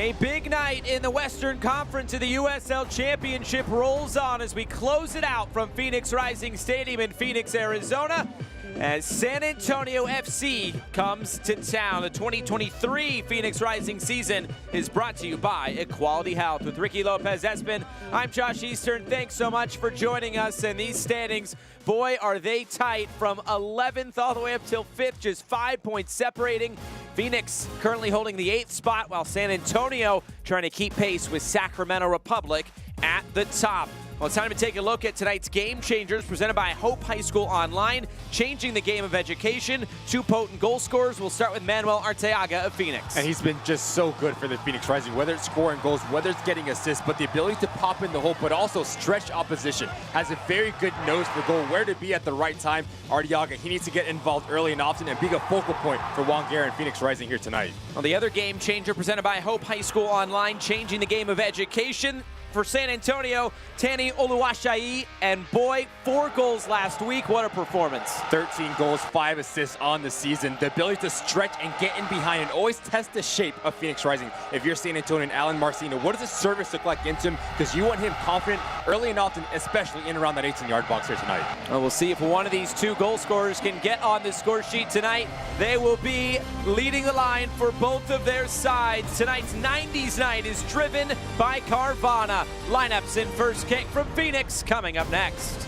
A big night in the Western Conference of the USL Championship rolls on as we close it out from Phoenix Rising Stadium in Phoenix, Arizona, as San Antonio FC comes to town. The 2023 Phoenix Rising season is brought to you by Equality Health. With Ricky Lopez-Espin, I'm Josh Eastern. Thanks so much for joining us. And these standings, boy, are they tight from 11th all the way up till 5th, just 5 points separating. Phoenix currently holding the 8th spot, while San Antonio trying to keep pace with Sacramento Republic at the top. Well, it's time to take a look at tonight's Game Changers presented by Hope High School Online, changing the game of education. Two potent goal scorers. We'll start with Manuel Arteaga of Phoenix. And he's been just so good for the Phoenix Rising, whether it's scoring goals, whether it's getting assists, but the ability to pop in the hole, but also stretch opposition. Has a very good nose for goal, where to be at the right time. Arteaga, he needs to get involved early and often and be a focal point for Wangara and Phoenix Rising here tonight. Well, the other Game Changer presented by Hope High School Online, changing the game of education. For San Antonio, Tani Oluwashai, and boy, 4 goals last week. What a performance. 13 goals, 5 assists on the season. The ability to stretch and get in behind and always test the shape of Phoenix Rising. If you're San Antonio and Alan Marcino, what does the service look like into him? Because you want him confident early and often, especially in around that 18-yard box here tonight. Well, we'll see if one of these 2 goal scorers can get on the score sheet tonight. They will be leading the line for both of their sides. Tonight's 90s night is driven by Carvana. Lineups in first kick from Phoenix coming up next.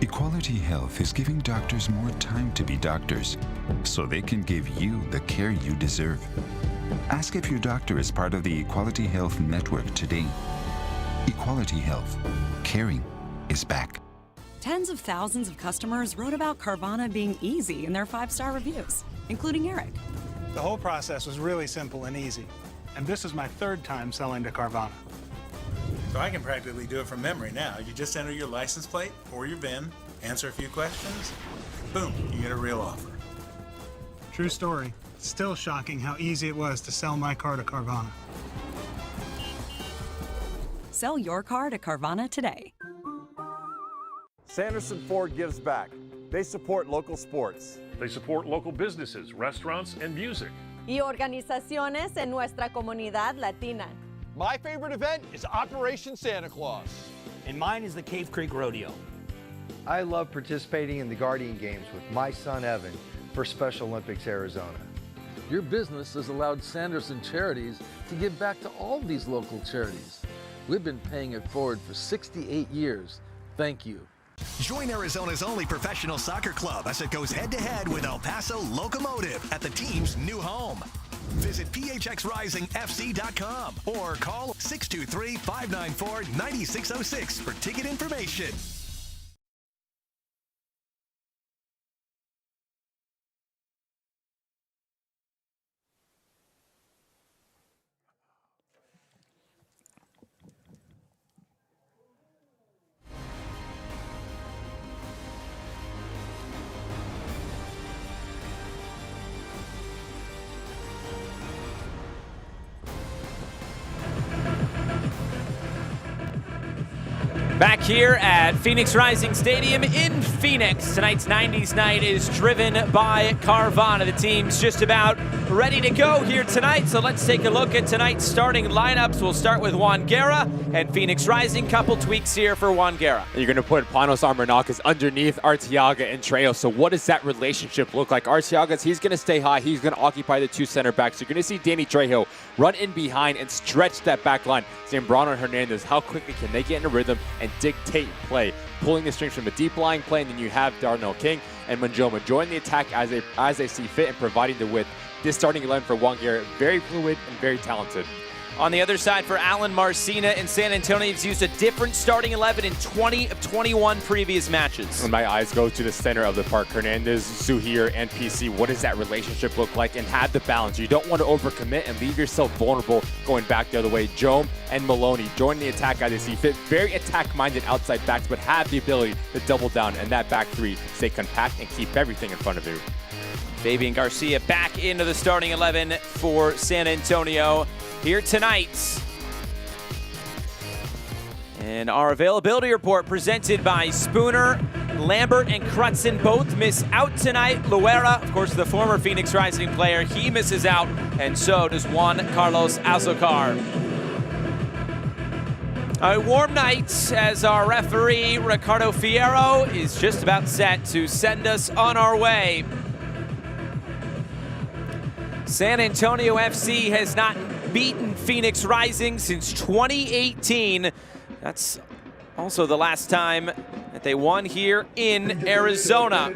Equality Health is giving doctors more time to be doctors, so they can give you the care you deserve. Ask if your doctor is part of the Equality Health Network today. Equality Health. Caring is back. Tens of thousands of customers wrote about Carvana being easy in their 5-star reviews, including Eric. The whole process was really simple and easy, and this is my 3rd time selling to Carvana. So I can practically do it from memory now. You just enter your license plate or your VIN, answer a few questions, boom, you get a real offer. True story. Still shocking how easy it was to sell my car to Carvana. Sell your car to Carvana today. Sanderson Ford gives back. They support local sports. They support local businesses, restaurants, and music. Y organizaciones en nuestra comunidad latina. My favorite event is Operation Santa Claus. And mine is the Cave Creek Rodeo. I love participating in the Guardian Games with my son Evan for Special Olympics Arizona. Your business has allowed Sanderson Charities to give back to all these local charities. We've been paying it forward for 68 years. Thank you. Join Arizona's only professional soccer club as it goes head-to-head with El Paso Locomotive at the team's new home. Visit phxrisingfc.com or call 623-594-9606 for ticket information. Back here at Phoenix Rising Stadium in Phoenix. Tonight's 90s night is driven by Carvana. The team's just about ready to go here tonight, so let's take a look at tonight's starting lineups. We'll start with Wangara and Phoenix Rising. Couple tweaks here for Wangara. You're going to put Panos Armanakis underneath Arteaga and Trejo. So what does that relationship look like? Arteaga, he's going to stay high. He's going to occupy the 2 center backs. You're going to see Danny Trejo run in behind and stretch that back line. Zambrano and Hernandez, how quickly can they get in a rhythm and dictate play, pulling the strings from a deep lying play, and then you have Darnell King and Manjoma join the attack as they see fit and providing the width. This starting 11 for Wangara, very fluid and very talented. On the other side for Alan Marcina in San Antonio, he's used a different starting 11 in 20 of 21 previous matches. When my eyes go to the center of the park, Hernandez, Zuhir, and PC, what does that relationship look like? And have the balance. You don't want to overcommit and leave yourself vulnerable going back the other way. Jome and Maloney join the attack as they see fit. Very attack-minded outside backs, but have the ability to double down and that back three, stay compact and keep everything in front of you. Fabian Garcia back into the starting 11 for San Antonio here tonight. And our availability report presented by Spooner. Lambert and Crutzen both miss out tonight. Luera, of course, the former Phoenix Rising player, he misses out, and so does Juan Carlos Azocar. A warm night as our referee, Ricardo Fierro, is just about set to send us on our way. San Antonio FC has not beaten Phoenix Rising since 2018. That's also the last time that they won here in Arizona.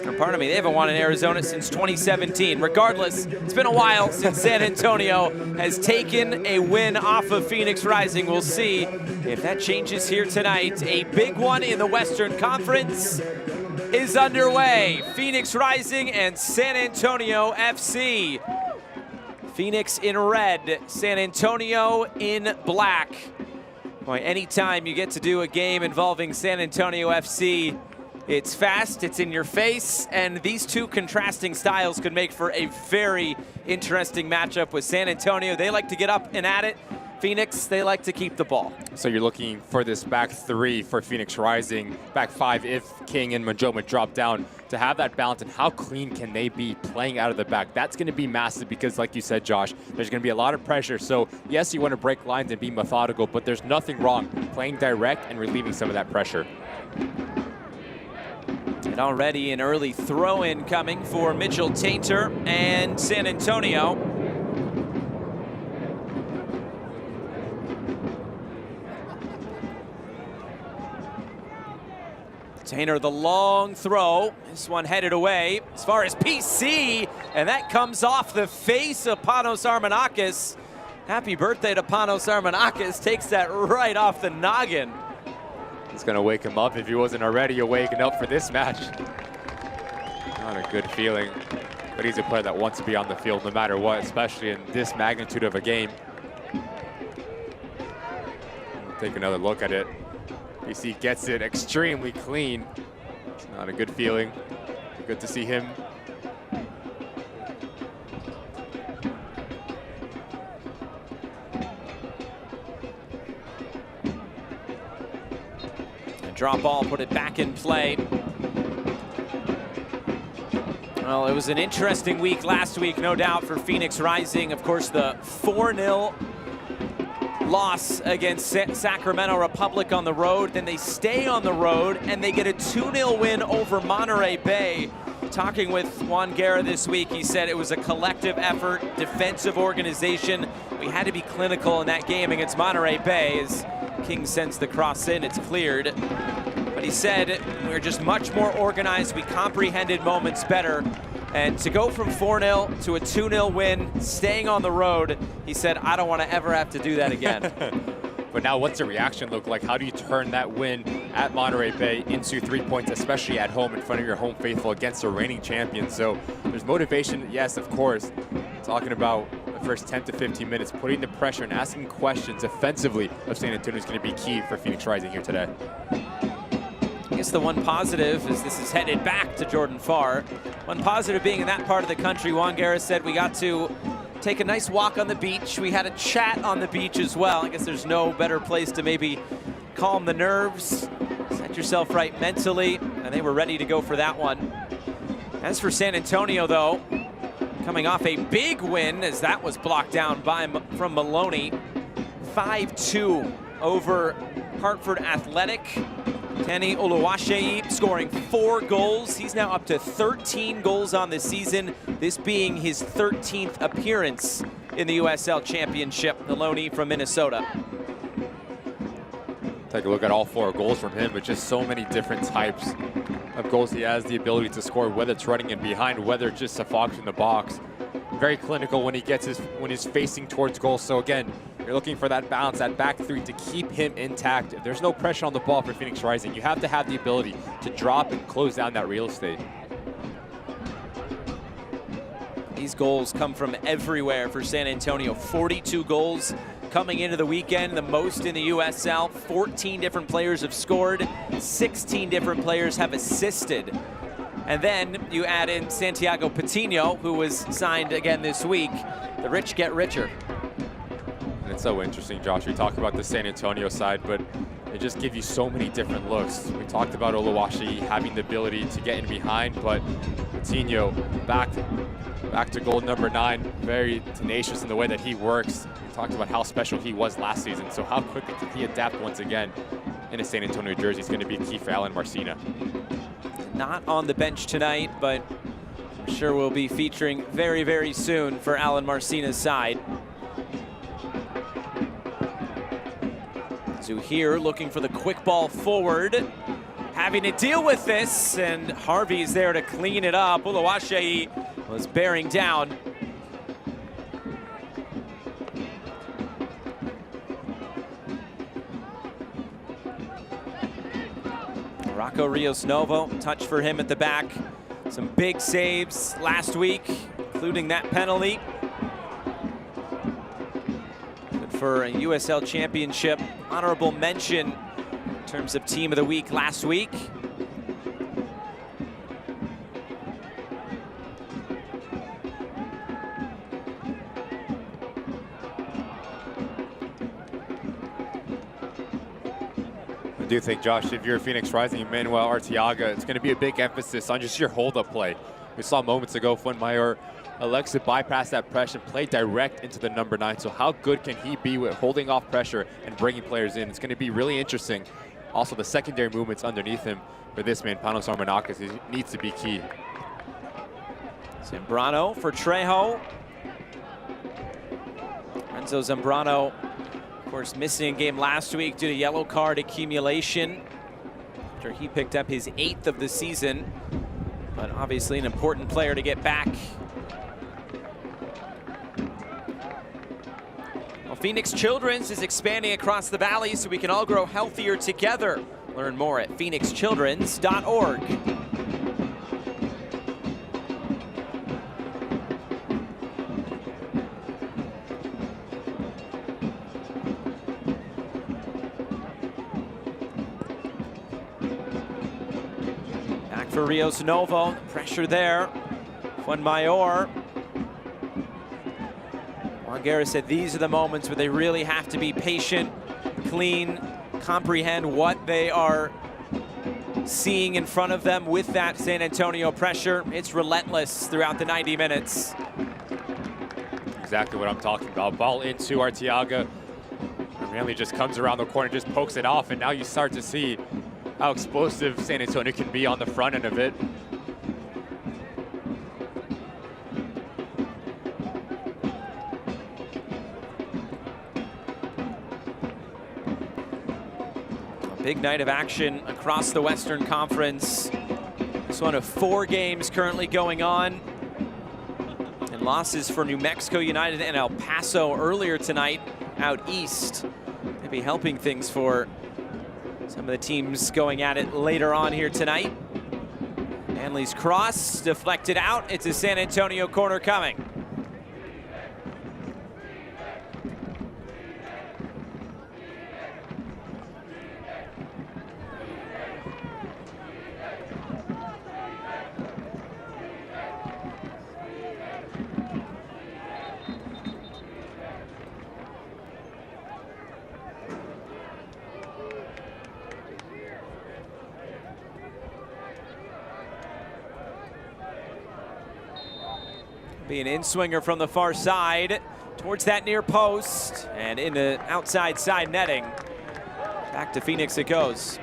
Or pardon me, they haven't won in Arizona since 2017. Regardless, it's been a while since San Antonio has taken a win off of Phoenix Rising. We'll see if that changes here tonight. A big one in the Western Conference is underway. Phoenix Rising and San Antonio FC. Phoenix in red, San Antonio in black. Boy, anytime you get to do a game involving San Antonio FC, it's fast, it's in your face, and these two contrasting styles could make for a very interesting matchup with San Antonio. They like to get up and at it. Phoenix, they like to keep the ball. So you're looking for this back three for Phoenix Rising, back five if King and Majoma drop down, to have that balance, and how clean can they be playing out of the back? That's going to be massive because, like you said, Josh, there's going to be a lot of pressure. So yes, you want to break lines and be methodical, but there's nothing wrong playing direct and relieving some of that pressure. And already an early throw-in coming for Mitchell Tainter and San Antonio. Tainter, the long throw. This one headed away as far as PC, and that comes off the face of Panos Armanakis. Happy birthday to Panos Armanakis. Takes that right off the noggin. It's going to wake him up if he wasn't already waking up for this match. Not a good feeling, but he's a player that wants to be on the field no matter what, especially in this magnitude of a game. Take another look at it. PC gets it extremely clean. It's not a good feeling. Good to see him. A drop ball, put it back in play. Well, it was an interesting week last week, no doubt, for Phoenix Rising. Of course, the 4-0 loss against Sacramento Republic on the road. Then they stay on the road and they get a 2-0 win over Monterey Bay. Talking with Juan Guerra this week, he said it was a collective effort, defensive organization. We had to be clinical in that game against Monterey Bay. As King sends the cross in, it's cleared. But he said we're just much more organized. We comprehended moments better. And to go from 4-0 to a 2-0 win, staying on the road, he said, I don't want to ever have to do that again. But now what's the reaction look like? How do you turn that win at Monterey Bay into 3 points, especially at home in front of your home faithful against the reigning champions? So there's motivation, yes, of course. Talking about the first 10 to 15 minutes, putting the pressure and asking questions offensively of San Antonio is going to be key for Phoenix Rising here today. I guess the one positive is this is headed back to Jordan Farr. One positive being in that part of the country, Juan Guerra said we got to take a nice walk on the beach. We had a chat on the beach as well. I guess there's no better place to maybe calm the nerves, set yourself right mentally, and they were ready to go for that one. As for San Antonio, though, coming off a big win as that was blocked down from Maloney. 5-2 over Hartford Athletic. Kenny Oluwaseyi scoring 4 goals. He's now up to 13 goals on the season, this being his 13th appearance in the USL Championship. Maloney from Minnesota. Take a look at all 4 goals from him, but just so many different types of goals he has the ability to score, whether it's running in behind, whether it's just a fox in the box. very clinical when he's facing towards goal. So again, you're looking for that balance, that back three to keep him intact. If there's no pressure on the ball for Phoenix Rising, you have to have the ability to drop and close down that real estate. These goals come from everywhere for San Antonio. 42 goals coming into the weekend, the most in the USL. 14 different players have scored, 16 different players have assisted. And then you add in Santiago Patino, who was signed again this week. The rich get richer. And it's so interesting, Josh. We talk about the San Antonio side, but they just give you so many different looks. We talked about Oluwaseyi having the ability to get in behind, but Patino back to goal number 9, very tenacious in the way that he works. We talked about how special he was last season, so how quickly can he adapt once again in a San Antonio jersey is going to be key for Alan Marcina. Not on the bench tonight, but I'm sure we'll be featuring very, very soon for Alan Marcina's side. Zuhair looking for the quick ball forward, having to deal with this, and Harvey's there to clean it up. Oluwaseyi was bearing down. Rocco Rios Novo, touch for him at the back. Some big saves last week, including that penalty. Good for a USL Championship. Honorable mention in terms of Team of the Week last week. I do think, Josh, if you're Phoenix Rising, Manuel Arteaga, it's going to be a big emphasis on just your hold-up play. We saw moments ago Fuenmayor elects to bypass that pressure and play direct into the number 9. So how good can he be with holding off pressure and bringing players in? It's going to be really interesting. Also, the secondary movements underneath him for this man, Panos Armanakis, he needs to be key. Zambrano for Trejo. Renzo Zambrano, of course, missing a game last week due to yellow card accumulation after he picked up his 8th of the season. But obviously an important player to get back. Well, Phoenix Children's is expanding across the valley so we can all grow healthier together. Learn more at phoenixchildrens.org. Back for Rios Novo, pressure there. Fuenmayor. Guerra said these are the moments where they really have to be patient, clean, comprehend what they are seeing in front of them with that San Antonio pressure. It's relentless throughout the 90 minutes. Exactly what I'm talking about. Ball into Arteaga. Manley just comes around the corner, just pokes it off, and now you start to see how explosive San Antonio can be on the front end of it. Big night of action across the Western Conference. This one of 4 games currently going on. And losses for New Mexico United and El Paso earlier tonight out east. Maybe helping things for some of the teams going at it later on here tonight. Manley's cross deflected out. It's a San Antonio corner coming. Be an in-swinger from the far side towards that near post and into outside side netting. Back to Phoenix it goes.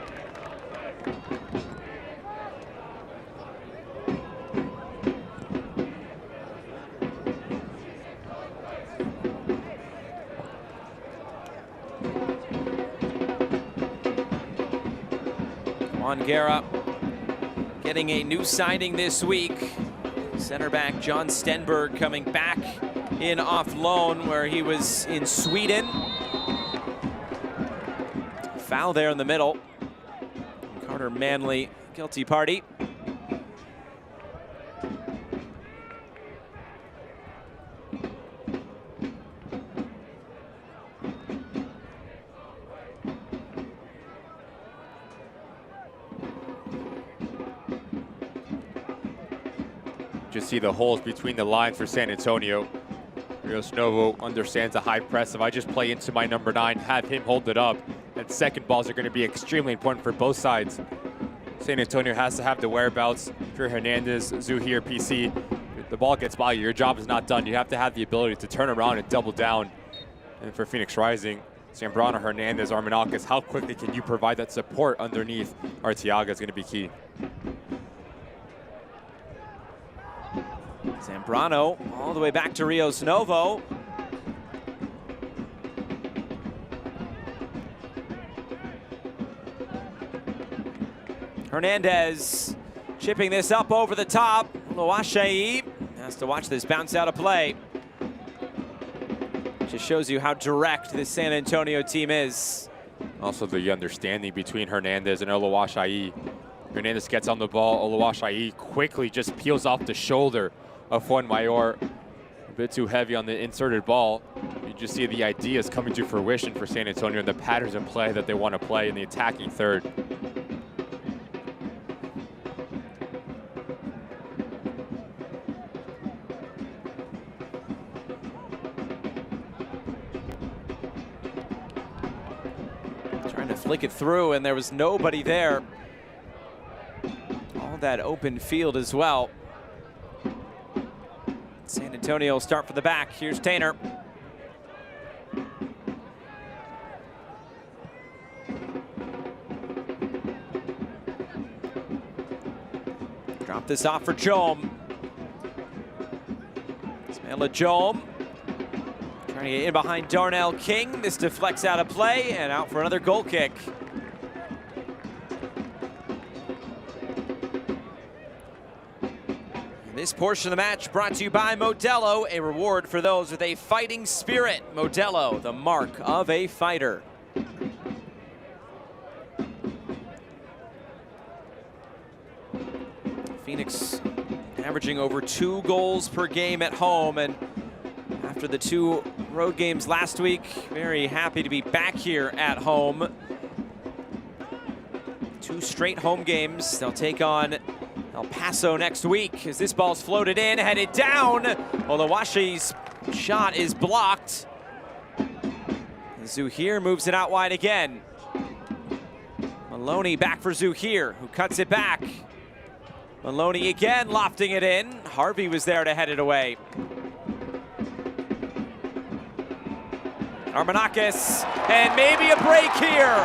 Juan Guerra getting a new signing this week. Center back John Stenberg coming back in off loan where he was in Sweden. Foul there in the middle. Carter Manley, guilty party. Just see the holes between the lines for San Antonio. Rios Novo understands the high press. If I just play into my number 9, have him hold it up, and second balls are going to be extremely important for both sides. San Antonio has to have the whereabouts. If you're Hernandez, Zuhir, PC, the ball gets by you. Your job is not done. You have to have the ability to turn around and double down. And for Phoenix Rising, Zambrano, Hernandez, Armenakis, how quickly can you provide that support underneath Arteaga is going to be key. Zambrano all the way back to Rios Novo. Hernandez chipping this up over the top. Loashai has to watch this bounce out of play. Just shows you how direct this San Antonio team is. Also the understanding between Hernandez and Oluwaseyi. Hernandez gets on the ball. Oluwaseyi quickly just peels off the shoulder of Juan Mayor. A bit too heavy on the inserted ball. You just see the ideas coming to fruition for San Antonio and the patterns of play that they want to play in the attacking third. Trying to flick it through, and there was nobody there. All that open field as well. San Antonio will start for the back. Here's Tainer. Drop this off for Jome. Ismaila Jome. Trying to get in behind Darnell King. This deflects out of play and out for another goal kick. This portion of the match brought to you by Modelo, a reward for those with a fighting spirit. Modelo, the mark of a fighter. Phoenix averaging over 2 goals per game at home, and after the 2 road games last week, very happy to be back here at home. 2 straight home games. They'll take on El Paso next week as this ball's floated in, headed down. Oluwaseyi's shot is blocked. Zuhir moves it out wide again. Maloney back for Zuhir, who cuts it back. Maloney again lofting it in. Harvey was there to head it away. Armenakis, and maybe a break here.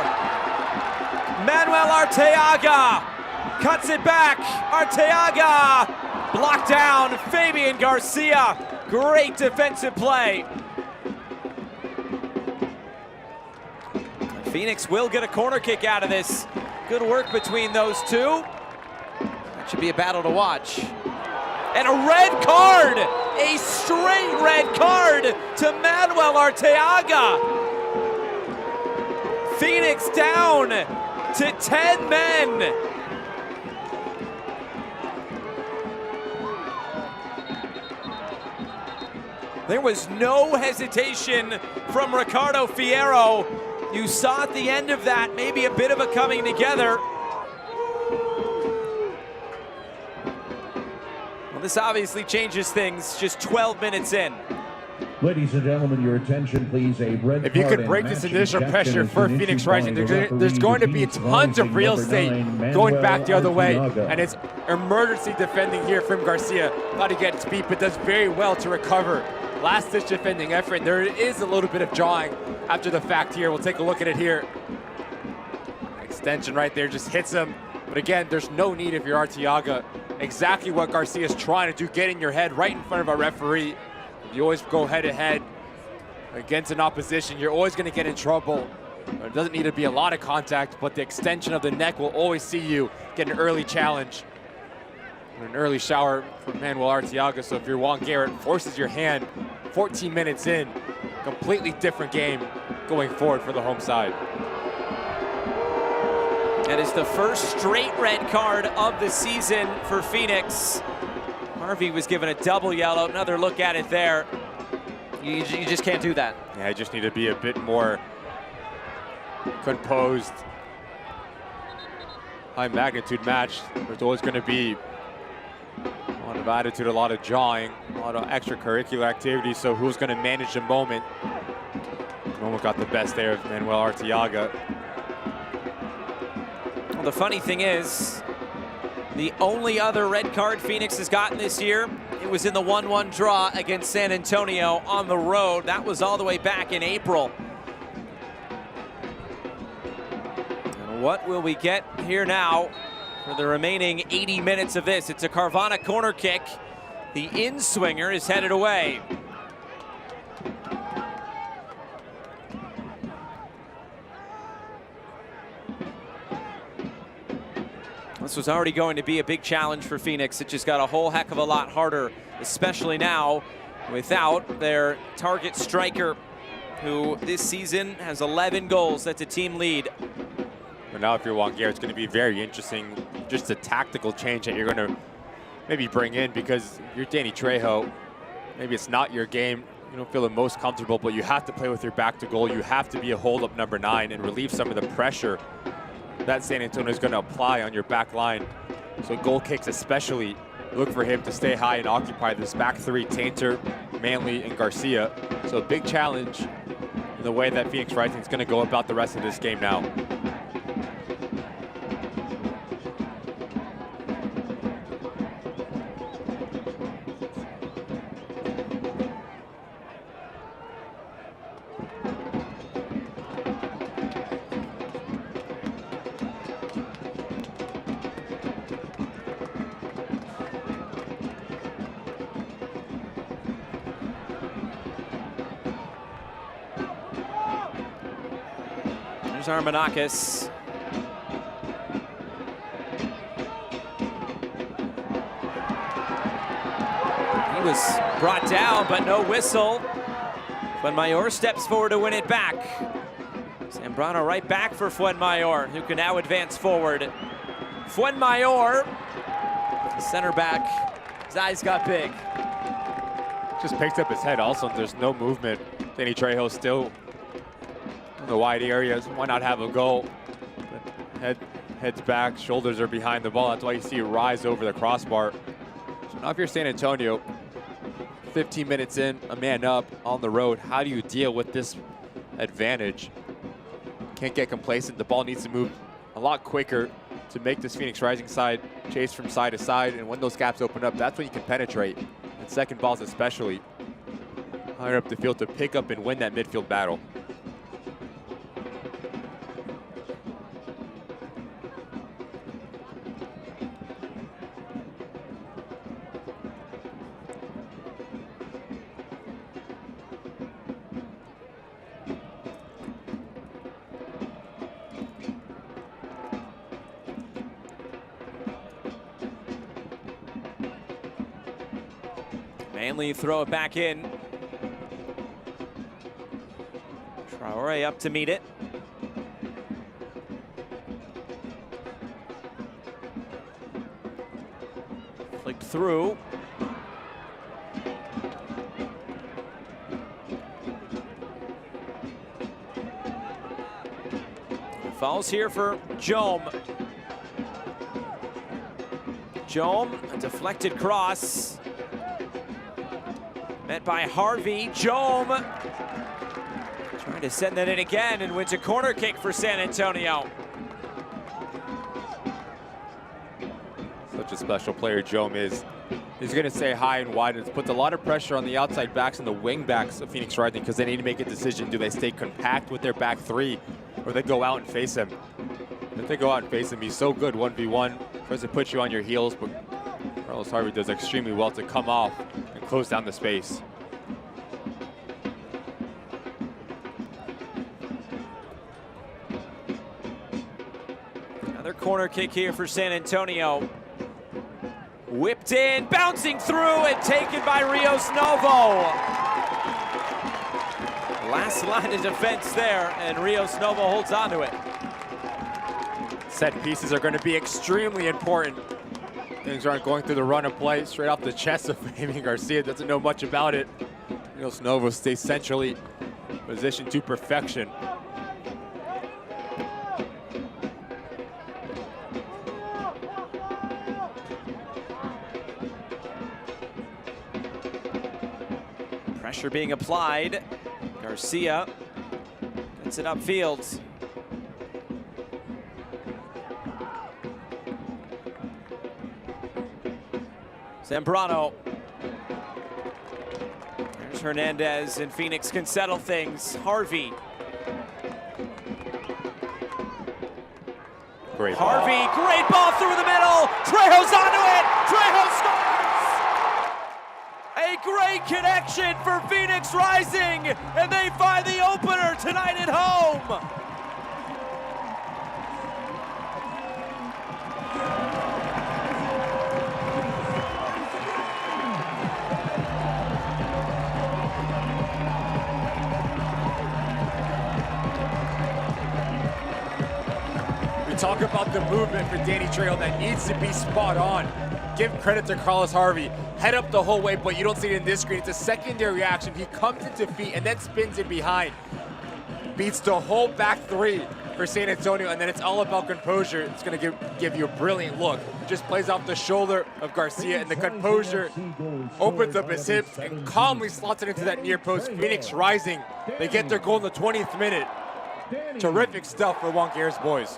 Manuel Arteaga cuts it back. Arteaga blocked down. Fabian Garcia. Great defensive play. Phoenix will get a corner kick out of this. Good work between those two. That should be a battle to watch. And a red card. A straight red card to Manuel Arteaga. Phoenix down to 10 men. There was no hesitation from Ricardo Fierro. You saw at the end of that maybe a bit of a coming together. Well, this obviously changes things just 12 minutes in. Ladies and gentlemen, your attention, please. A red if you could break this initial pressure for Phoenix Rising, there's going to be tons of real estate going back the other way. And it's emergency defending here from Garcia. Thought he gets beat, but does very well to recover. Last-ditch defending effort. There is a little bit of drawing after the fact here. We'll take a look at it here. Extension right there just hits him. But again, there's no need if you're Arteaga. Exactly what Garcia's trying to do, get in your head right in front of our referee. You always go head-to-head against an opposition. You're always going to get in trouble. It doesn't need to be a lot of contact, but the extension of the neck will always see you get an early challenge. An early shower from Manuel Arteaga, so if you're Juan Garrett, forces your hand 14 minutes in. Completely different game going forward for the home side. That is the first straight red card of the season for Phoenix. Harvey was given a double yellow. Another look at it there. You just can't do that. Yeah, I just need to be a bit more composed. High magnitude match. There's always going to be a lot of attitude, a lot of jawing, a lot of extracurricular activities. So who's going to manage the moment? The moment got the best there of Manuel Arteaga. Well, the funny thing is, the only other red card Phoenix has gotten this year, it was in the 1-1 draw against San Antonio on the road. That was all the way back in April. And what will we get here now for the remaining 80 minutes of this? It's a Carvana corner kick. The in-swinger is headed away. This was already going to be a big challenge for Phoenix. It just got a whole heck of a lot harder, especially now without their target striker, who this season has 11 goals. That's a team lead. But now if you're Juan Garrett, it's going to be very interesting, just a tactical change that you're going to maybe bring in, because you're Danny Trejo. Maybe it's not your game. You don't feel the most comfortable, but you have to play with your back to goal. You have to be a hold-up number 9 and relieve some of the pressure that San Antonio is going to apply on your back line. So goal kicks especially, look for him to stay high and occupy this back three, Tainter, Manley, and Garcia. So a big challenge in the way that Phoenix Rising is going to go about the rest of this game now. There's Armanakis. He was brought down, but no whistle. Fuenmayor steps forward to win it back. Zambrano right back for Fuenmayor, who can now advance forward. Fuenmayor, center back, his eyes got big. Just picks up his head also, and there's no movement. Danny Trejo still in the wide areas. Why not have a goal? But heads back, shoulders are behind the ball. That's why you see it rise over the crossbar. So now if you're San Antonio, 15 minutes in, a man up on the road, how do you deal with this advantage? Can't get complacent. The ball needs to move a lot quicker to make this Phoenix Rising side chase from side to side. And when those gaps open up, that's when you can penetrate. And second balls especially higher up the field to pick up and win that midfield battle. Manley throw it back in. Traore up to meet it. Flicked through. Falls here for Jome. Jome, a deflected cross. Met by Harvey. Jome trying to send that in again and wins a corner kick for San Antonio. Such a special player Jome is. He's going to stay high and wide. It puts a lot of pressure on the outside backs and the wing backs of Phoenix Rising, because they need to make a decision. Do they stay compact with their back three, or they go out and face him? If they go out and face him, he's so good 1v1. Tries to put you on your heels, but Carlos Harvey does extremely well to come off and close down the space. Another corner kick here for San Antonio. Whipped in, bouncing through, and taken by Rios Novo. Last line of defense there, and Rios Novo holds on to it. Set pieces are going to be extremely important. Things aren't going through the run of play, straight off the chest of Fabian Garcia. Doesn't know much about it. Rios Novo stays centrally positioned to perfection. Pressure being applied. Garcia gets it upfield. Zambrano. There's Hernandez, and Phoenix can settle things. Harvey. Great ball. Harvey, great ball through the middle. Trejo's onto it. Trejo scores! A great connection for Phoenix Rising, and they find the opener tonight at home. Talk about the movement for Danny Trejo that needs to be spot on. Give credit to Carlos Harvey. Head up the whole way, but you don't see it in this screen. It's a secondary action. He comes into feet and then spins in behind. Beats the whole back three for San Antonio, and then it's all about composure. It's going to give you a brilliant look. Just plays off the shoulder of Garcia, and the composure opens up his hips and calmly slots it into that near post. Phoenix Rising, they get their goal in the 20th minute. Terrific stuff for Wankaers boys.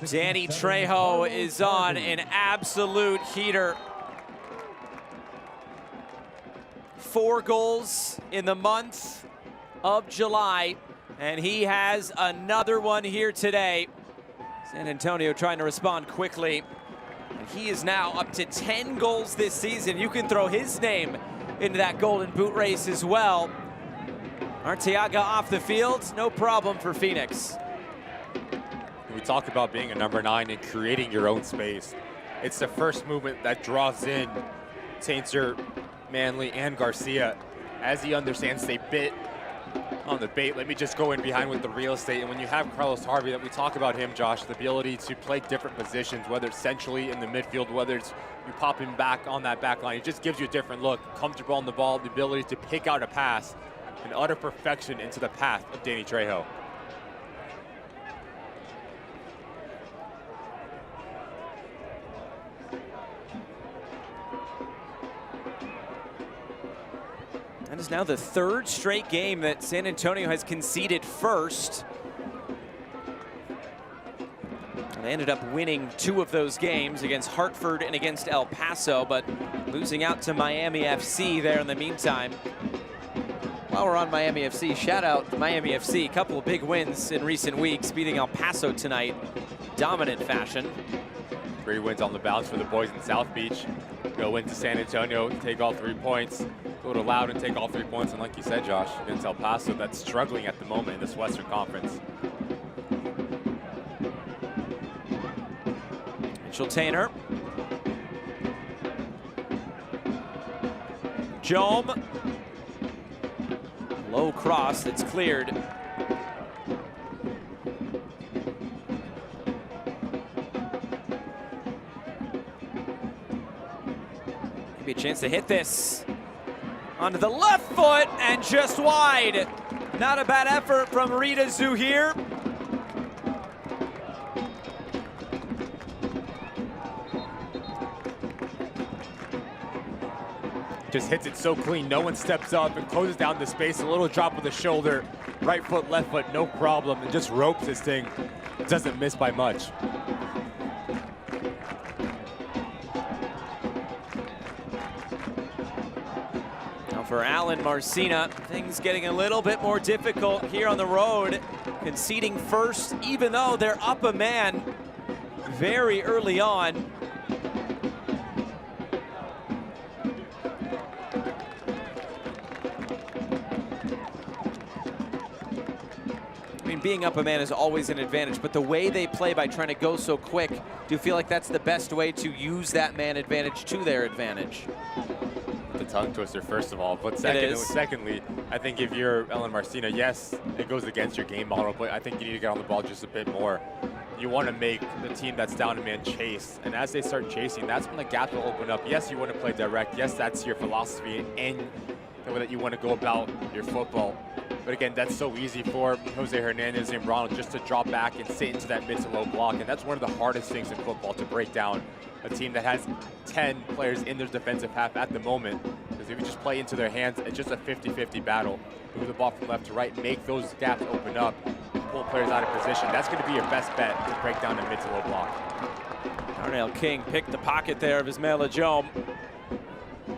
Danny Trejo is on an absolute heater. 4 goals in the month of July, and he has another one here today. San Antonio trying to respond quickly, and he is now up to 10 goals this season. You can throw his name into that golden boot race as well. Arteaga off the field, no problem for Phoenix. We talk about being a number 9 and creating your own space. It's the first movement that draws in Tainter, Manley, and Garcia. As he understands they bit on the bait, let me just go in behind with the real estate. And when you have Carlos Harvey, that we talk about him, Josh, the ability to play different positions, whether it's centrally in the midfield, whether it's you pop him back on that back line, it just gives you a different look. Comfortable on the ball, the ability to pick out a pass, and utter perfection into the path of Danny Trejo. That is now the 3rd straight game that San Antonio has conceded first. And they ended up winning 2 of those games against Hartford and against El Paso, but losing out to Miami FC there in the meantime. While we're on Miami FC, shout out Miami FC. A couple of big wins in recent weeks, beating El Paso tonight, dominant fashion. 3 wins on the bounce for the boys in South Beach. Go into San Antonio, take all 3 points. Go to Loud and take all 3 points. And like you said, Josh, against El Paso, that's struggling at the moment in this Western Conference. Mitchell Tainter. Jome. Low cross that's cleared. Maybe a chance to hit this. Onto the left foot and just wide. Not a bad effort from Rita Zuhir. Just hits it so clean, no one steps up and closes down the space. A little drop of the shoulder, right foot, left foot, no problem, and just ropes this thing. It doesn't miss by much. Now for Alan Marcina, things getting a little bit more difficult here on the road. Conceding first, even though they're up a man very early on. being up a man is always an advantage, but the way they play by trying to go so quick, do you feel like that's the best way to use that man advantage to their advantage? The tongue twister, first of all, but secondly, I think if you're Ellen Marcina, yes, it goes against your game model, but I think you need to get on the ball just a bit more. You want to make the team that's down a man chase, and as they start chasing, that's when the gaps will open up. Yes, you want to play direct. Yes, that's your philosophy and the way that you want to go about your football. But again, that's so easy for Jose Hernandez and Ronald just to drop back and sit into that mid to low block, and that's one of the hardest things in football, to break down a team that has 10 players in their defensive half at the moment. Because if you just play into their hands, it's just a 50-50 battle. Move the ball from left to right, make those gaps open up, pull players out of position. That's going to be your best bet to break down the mid to low block. Darnell King picked the pocket there of Ismaila Jom.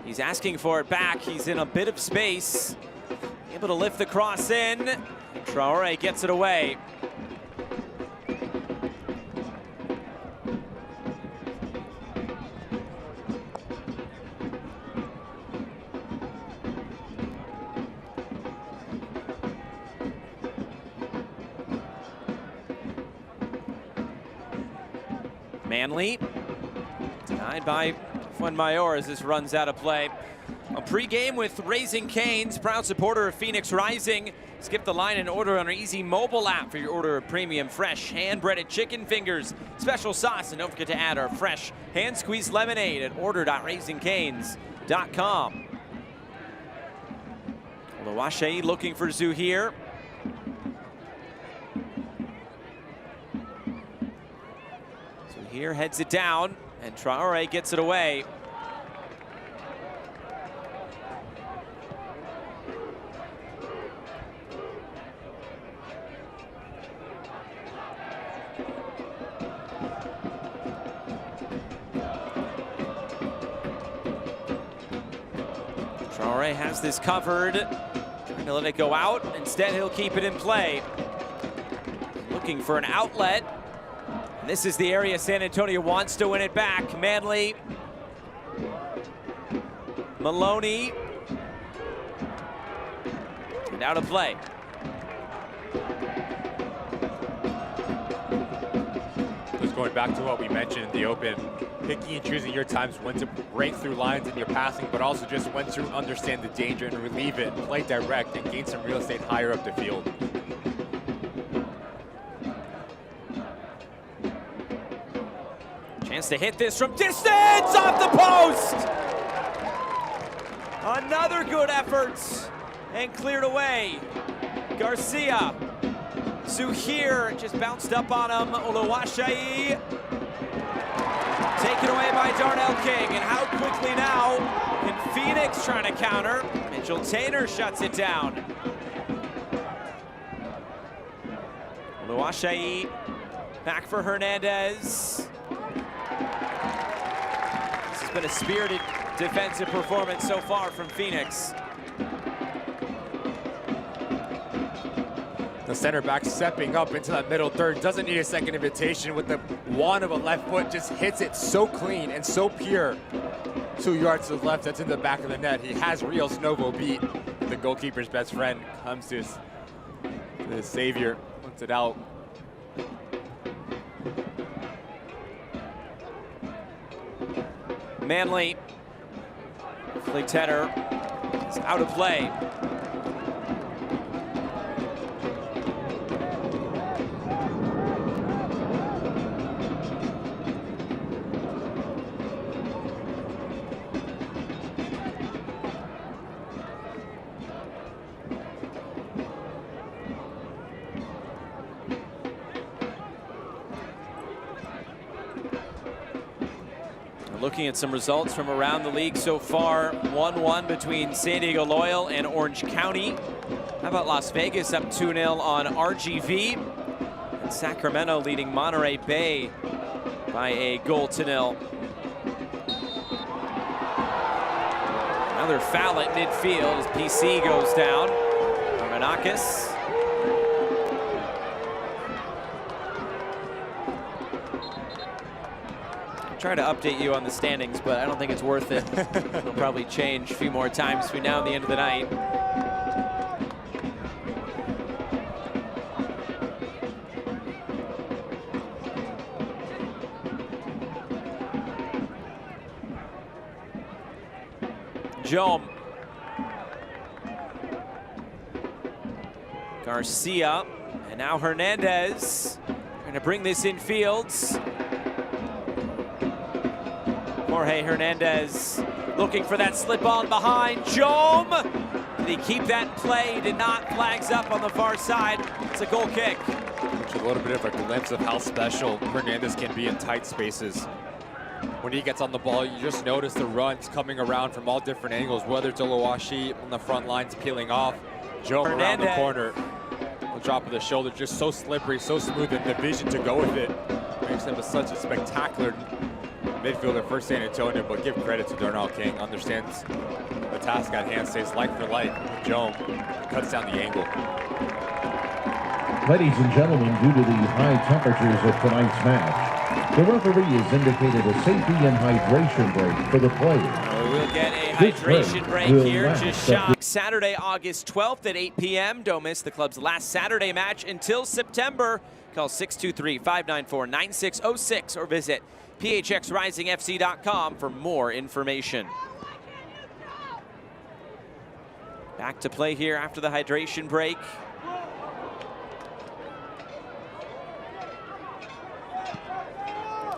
He's asking for it back. He's in a bit of space. Able to lift the cross in. Traore gets it away. Manley, denied by Fuenmayor as this runs out of play. A pregame with Raising Cane's, proud supporter of Phoenix Rising. Skip the line and order on our easy mobile app for your order of premium, fresh, hand-breaded chicken fingers, special sauce, and don't forget to add our fresh hand-squeezed lemonade at order.raisingcanes.com. Oluwaseyi looking for Zuhair. Zuhair heads it down, and Traore gets it away. Traore has this covered, trying to let it go out. Instead, he'll keep it in play. Looking for an outlet. And this is the area San Antonio wants to win it back. Manley. Maloney. And out of play. Just going back to what we mentioned in the open, picking and choosing your times when to break through lines in your passing, but also just when to understand the danger and relieve it, play direct, and gain some real estate higher up the field. Chance to hit this from distance, off the post! Another good effort, and cleared away. Garcia. Zuhair just bounced up on him. Oluwaseyi taken away by Darnell King. And how quickly now can Phoenix trying to counter? Mitchell Taylor shuts it down. Oluwaseyi back for Hernandez. This has been a spirited defensive performance so far from Phoenix. The center back stepping up into that middle third, doesn't need a second invitation with the wand of a left foot, just hits it so clean and so pure. 2 yards to the left, that's in the back of the net. He has Rio Snovo beat. The goalkeeper's best friend comes to the savior, puts it out. Manley, Tedder is out of play. Looking at some results from around the league so far, 1-1 between San Diego Loyal and Orange County. How about Las Vegas up 2-0 on RGV? And Sacramento leading Monterey Bay by a 0-0. Another foul at midfield as PC goes down. Armanakis. Try to update you on the standings, but I don't think it's worth it. It'll probably change a few more times between now and the end of the night. Jome. Garcia, and now Hernandez trying to bring this in fields. Jorge Hernandez looking for that slip on behind. Jome, did he keep that in play? Did not. Flags up on the far side. It's a goal kick. A little bit of a glimpse of how special Hernandez can be in tight spaces. When he gets on the ball, you just notice the runs coming around from all different angles, whether it's Oluwashi on the front lines peeling off, Jome around the corner, the drop of the shoulder, just so slippery, so smooth, and the vision to go with it makes him such a spectacular midfielder for San Antonio. But give credit to Darnell King, understands the task at hand, stays like for like. Jome cuts down the angle. Ladies and gentlemen, due to the high temperatures of tonight's match, the referee has indicated a safety and hydration break for the players. We'll get a hydration break here, just shy. Saturday, August 12th at 8 p.m. Don't miss the club's last Saturday match until September. Call 623-594-9606 or visit phxrisingfc.com for more information. Back to play here after the hydration break.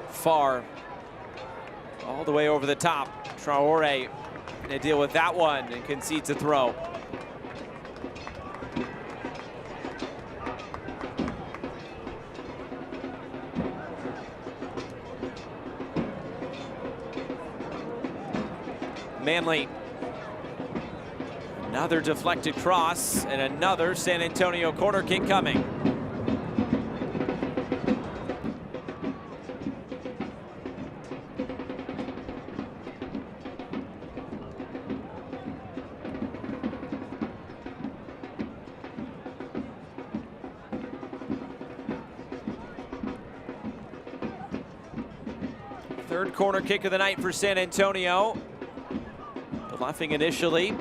Far, all the way over the top. Traore gonna deal with that one and concedes a throw. Manley, another deflected cross and another San Antonio corner kick coming. Third corner kick of the night for San Antonio. Bluffing initially,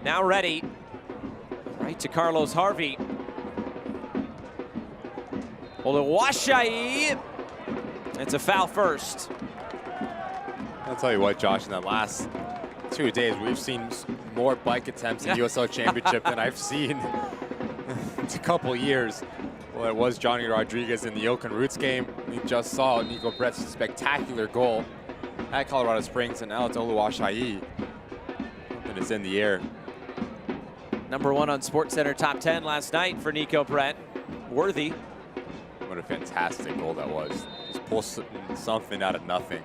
now ready. Right to Carlos Harvey. Oluwashi. It's a foul first. I'll tell you what, Josh, in the last 2 days, we've seen more bike attempts in USL Championship than I've seen in a couple years. Well, it was Johnny Rodriguez in the Oakland Roots game. We just saw Nico Brett's spectacular goal at Colorado Springs, and now it's Oluwashi. And it's in the air. #1 on SportsCenter top 10 last night for Nico Brett. Worthy. What a fantastic goal that was. Just pull something out of nothing.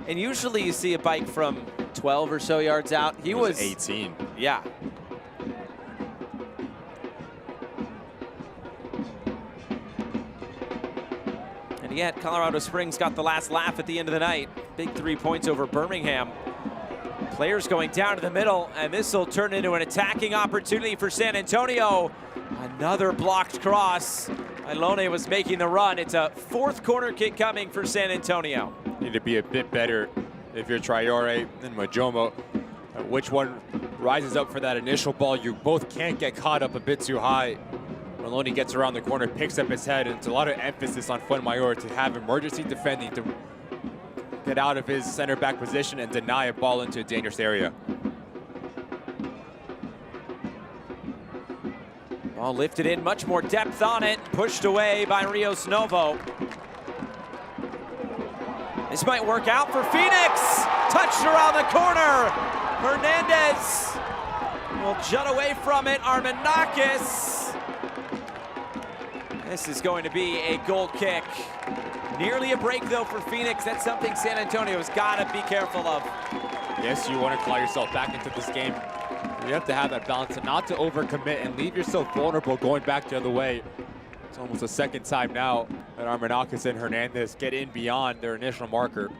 And usually you see a bike from 12 or so yards out. He was 18. Yeah. And yet Colorado Springs got the last laugh at the end of the night. Big 3 points over Birmingham. Players going down to the middle, and this will turn into an attacking opportunity for San Antonio. Another blocked cross. Ilone was making the run. It's a fourth corner kick coming for San Antonio. Need to be a bit better if you're Traore and Majomo. Which one rises up for that initial ball? You both can't get caught up a bit too high. Maloney gets around the corner, picks up his head, and it's a lot of emphasis on Fuenmayor to have emergency defending to get out of his center back position and deny a ball into a dangerous area. Ball lifted in, much more depth on it, pushed away by Rios Novo. This might work out for Phoenix. Touched around the corner. Hernandez will jut away from it. Armenakis. This is going to be a goal kick. Nearly a break, though, for Phoenix. That's something San Antonio's got to be careful of. Yes, you want to claw yourself back into this game. You have to have that balance and not to overcommit and leave yourself vulnerable going back the other way. It's almost the second time now that Armenakis and Hernandez get in beyond their initial marker.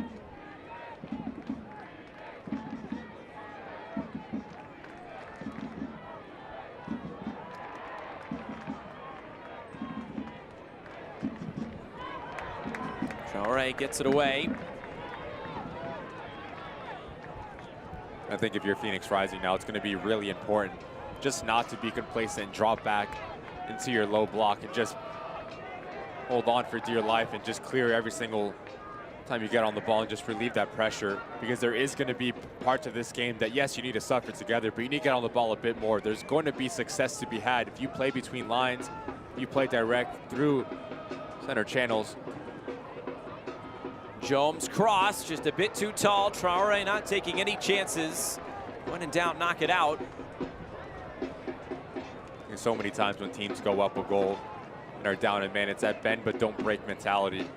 Traore gets it away. I think if you're Phoenix Rising now, it's going to be really important just not to be complacent and drop back into your low block and just hold on for dear life and just clear every single time you get on the ball and just relieve that pressure, because there is going to be parts of this game that, yes, you need to suffer together, but you need to get on the ball a bit more. There's going to be success to be had if you play between lines, you play direct through center channels. Jones cross, just a bit too tall. Traore not taking any chances. When in doubt, knock it out. And so many times when teams go up a goal and are down a man, it's that bend but don't break mentality.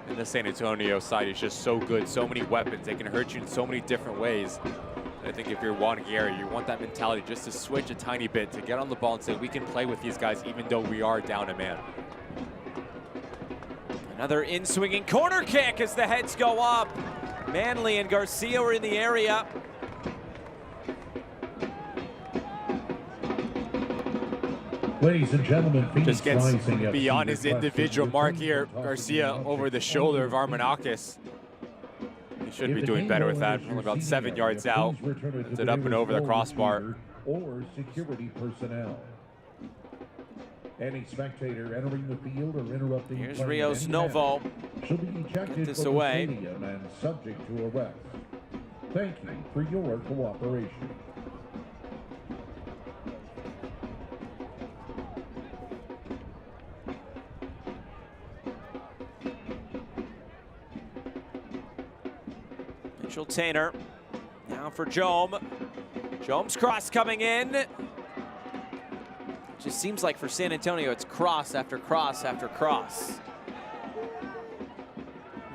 And the San Antonio side is just so good, so many weapons. They can hurt you in so many different ways. And I think if you're Juan Gary, you want that mentality just to switch a tiny bit, to get on the ball and say, we can play with these guys even though we are down a man. Another in-swinging corner kick as the heads go up. Manley and Garcia are in the area. Ladies and gentlemen, Phoenix just gets Rising beyond FC his individual mark here. Garcia over the shoulder of Armenakis. He should be doing better with that. Only about 7 yards out. Ends it up and over the crossbar. Or security personnel. Any spectator entering the field or interrupting. Here's Rios Novo. Shall be ejected Get this from away. the stadium and subject to arrest. Thank you for your cooperation. Mitchell Tainer now for Jome. Jome's cross coming in. Just seems like for San Antonio, it's cross after cross after cross.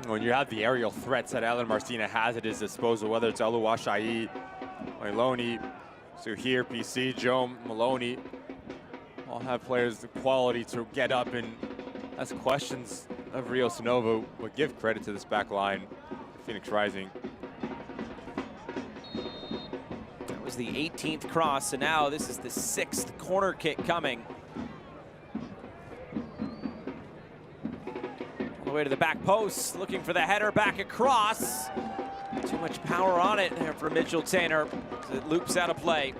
When you have the aerial threats that Alan Marcina has at his disposal, whether it's Aluashai, Mailoni, Suhir, PC, Jome, Maloney, all have players the quality to get up and ask questions of Rios Novo, but give credit to this back line, Phoenix Rising. That was the 18th cross, and now this is the 6th corner kick coming. All the way to the back post, looking for the header back across. Too much power on it there for Mitchell Tainer. It loops out of play.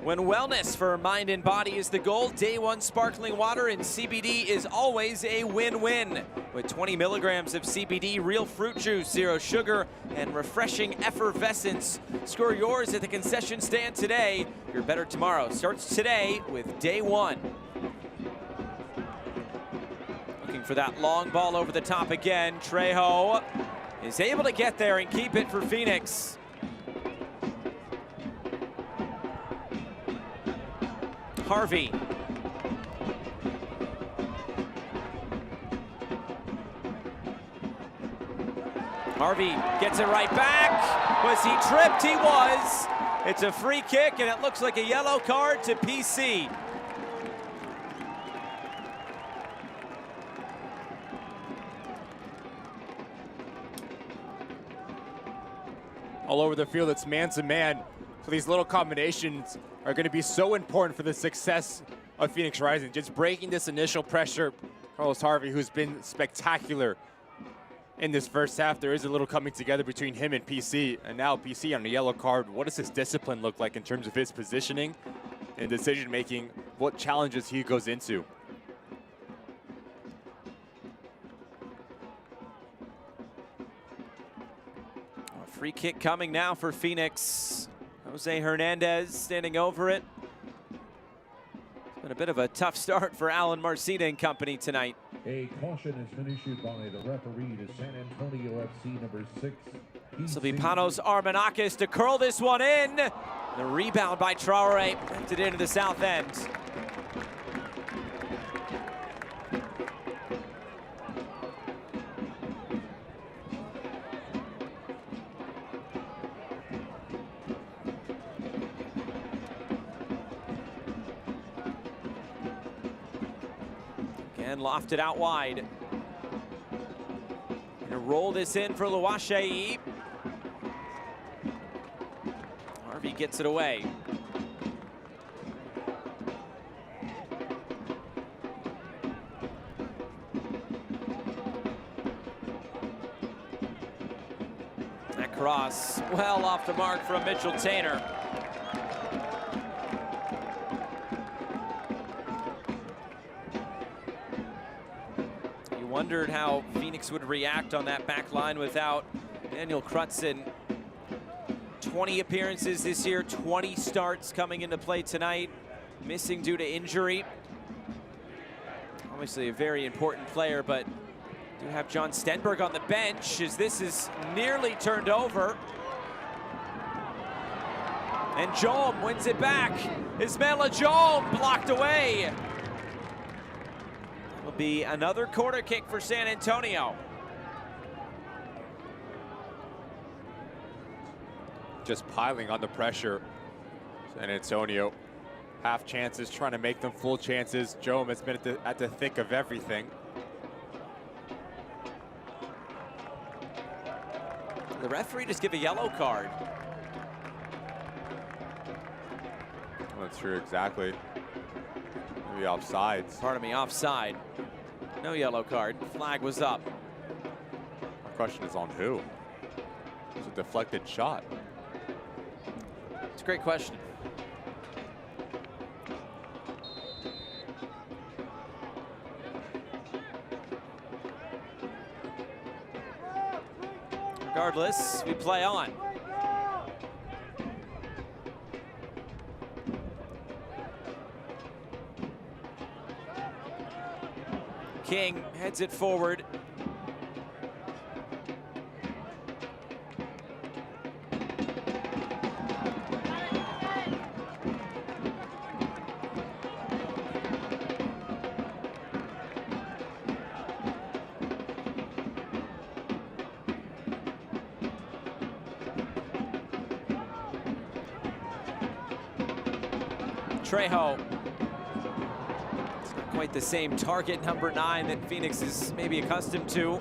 When wellness for mind and body is the goal, Day One sparkling water in CBD is always a win-win. With 20 milligrams of CBD, real fruit juice, zero sugar, and refreshing effervescence. Score yours at the concession stand today. Your better tomorrow starts today with Day One. Looking for that long ball over the top again. Trejo is able to get there and keep it for Phoenix. Harvey. Harvey gets it right back. Was he tripped? He was. It's a free kick, and it looks like a yellow card to PC. All over the field, it's man-to-man. So these little combinations are going to be so important for the success of Phoenix Rising. Just breaking this initial pressure. Carlos Harvey, who's been spectacular in this first half. There is a little coming together between him and PC. And now PC on the yellow card. What does his discipline look like in terms of his positioning and decision-making? What challenges he goes into? A free kick coming now for Phoenix. Jose Hernandez standing over it. It's been a bit of a tough start for Alan Marcina and company tonight. A caution has been issued by the referee to San Antonio FC number 6. This will be Panos Armenakis to curl this one in. The rebound by Traore left it into the south end. And lofted out wide. Gonna roll this in for Luashai. Harvey gets it away. That cross well off the mark from Mitchell Tainer. Wondered how Phoenix would react on that back line without Daniel Crutzen. 20 appearances this year, 20 starts coming into play tonight, missing due to injury. Obviously a very important player, but do have John Stenberg on the bench as this is nearly turned over. And Jolm wins it back. Ismaila Jolm blocked away. Will be another corner kick for San Antonio. Just piling on the pressure. San Antonio, half chances, trying to make them full chances. Jolm has been at the thick of everything. The referee just give a yellow card. That's true, exactly. Maybe offsides. Pardon me, offside. No yellow card. Flag was up. The question is on who? It's a deflected shot. It's a great question. Regardless, we play on. King heads it forward. Trejo. It's not quite the same target number 9 that Phoenix is maybe accustomed to.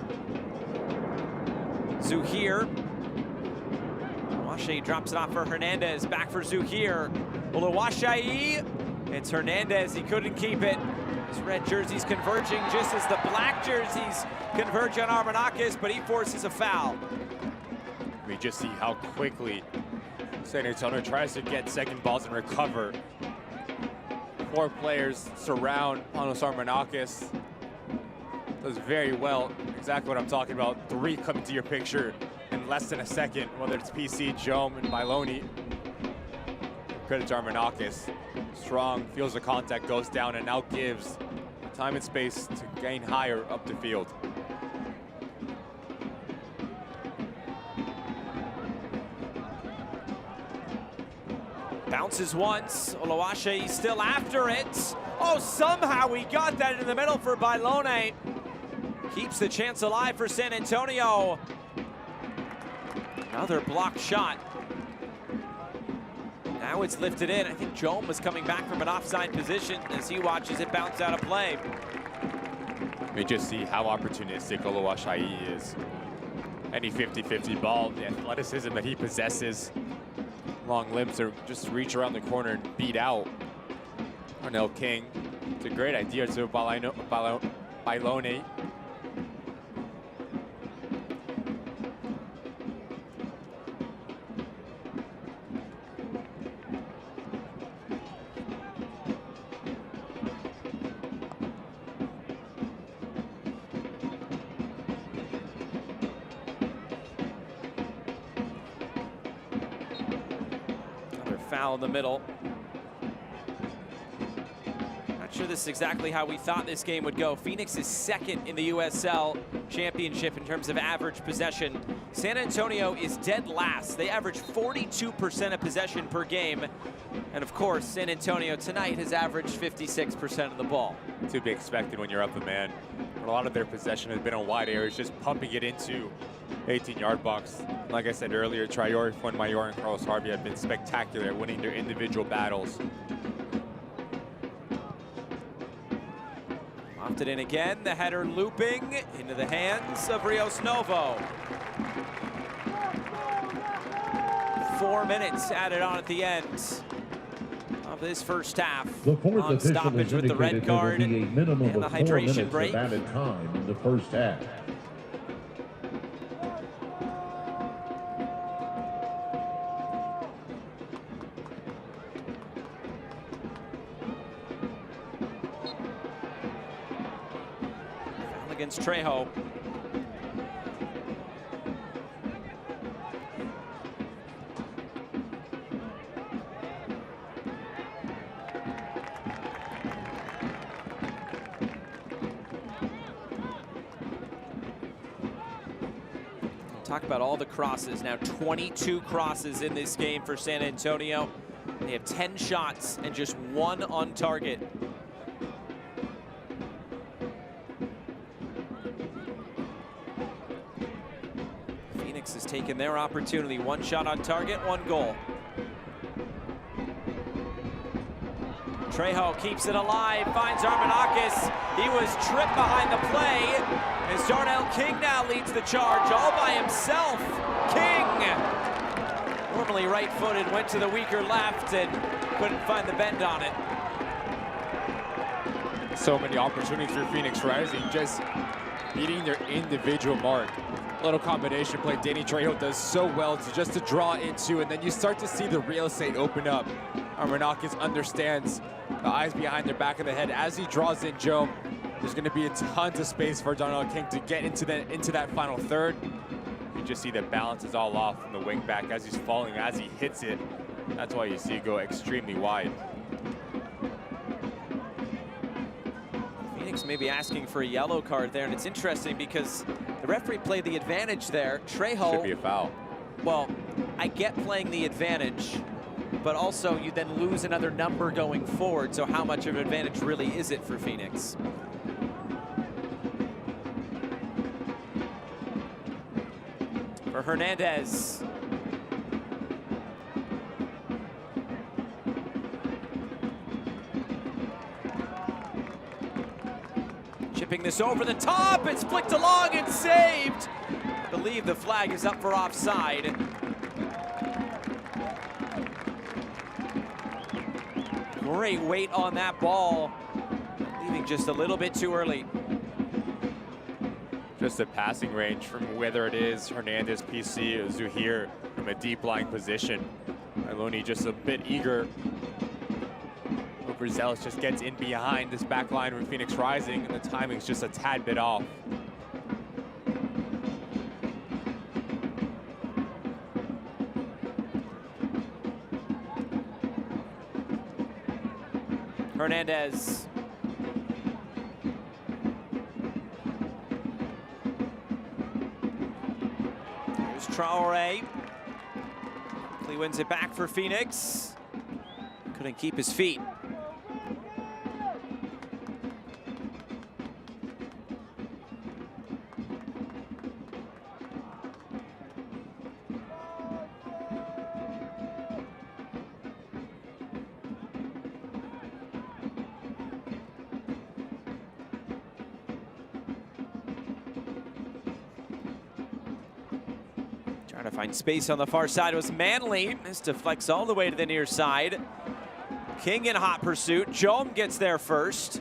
Zuhir. Oluwaseyi drops it off for Hernandez. Back for Zuhir. Oluwaseyi. It's Hernandez. He couldn't keep it. His red jersey's converging just as the black jerseys converge on Armanakis, but he forces a foul. We just see how quickly San Antonio tries to get second balls and recover. 4 players surround Panos Armanakis. Does very well. Exactly what I'm talking about. 3 come into your picture in less than a second, whether it's PC, Jolm, and Milone. Credit to Armanakis. Strong, feels the contact, goes down, and now gives time and space to gain higher up the field. Bounces once, Oluwaseyi still after it. Oh, somehow he got that in the middle for Milone. Keeps the chance alive for San Antonio. Another blocked shot. Now it's lifted in. I think Jolm was coming back from an offside position as he watches it bounce out of play. We just see how opportunistic Oluwaseyi is. Any 50-50 ball, the athleticism that he possesses. Long limbs to just reach around the corner and beat out Arnell King. It's a great idea to Milone. Foul in the middle. Not sure this is exactly how we thought this game would go. Phoenix is second in the USL Championship in terms of average possession. San Antonio is dead last. They average 42% of possession per game. And of course, San Antonio tonight has averaged 56% of the ball. To be expected when you're up a man. A lot of their possession has been on wide areas, just pumping it into 18-yard box. Like I said earlier, Traore, Fuenmayor, and Carlos Harvey have been spectacular at winning their individual battles. Lofted in again, the header looping into the hands of Rios Novo. 4 minutes added on at the end of this first half. The fourth on official stoppage has with the red indicated card there will be a minimum and the of 4 hydration minutes break. of added time in the first half. against Trejo. Talk about all the crosses. Now 22 crosses in this game for San Antonio. They have 10 shots and just 1 on target. Phoenix has taken their opportunity. 1 shot on target, 1 goal. Trejo keeps it alive, finds Armenakis. He was tripped behind the play. As Darnell King now leads the charge all by himself. King, normally right-footed, went to the weaker left and couldn't find the bend on it. So many opportunities for Phoenix Rising, just beating their individual mark. Little combination play Danny Trejo does so well to draw into, and then you start to see the real estate open up. Armenakis understands the eyes behind their back of the head as he draws in Joe. There's going to be a tons of space for Darnell King to get into that final third. You just see the balance is all off from the wing back as he's falling, as he hits it. That's why you see it go extremely wide. Phoenix may be asking for a yellow card there, and it's interesting because the referee played the advantage there. Trejo should be a foul. Well, I get playing the advantage, but also you then lose another number going forward, so how much of an advantage really is it for Phoenix? For Hernandez. Chipping this over the top, it's flicked along and saved. I believe the flag is up for offside. Great weight on that ball, leaving just a little bit too early. Just a passing range from whether it is Hernandez, PC, or Zuhir from a deep lying position. Iloni just a bit eager. Overzealous just gets in behind this back line with Phoenix Rising, and the timing's just a tad bit off. Hernandez. Here's Traore. He wins it back for Phoenix. Couldn't keep his feet. Trying to find space on the far side was Manley. This deflects all the way to the near side. King in hot pursuit. Jome gets there first.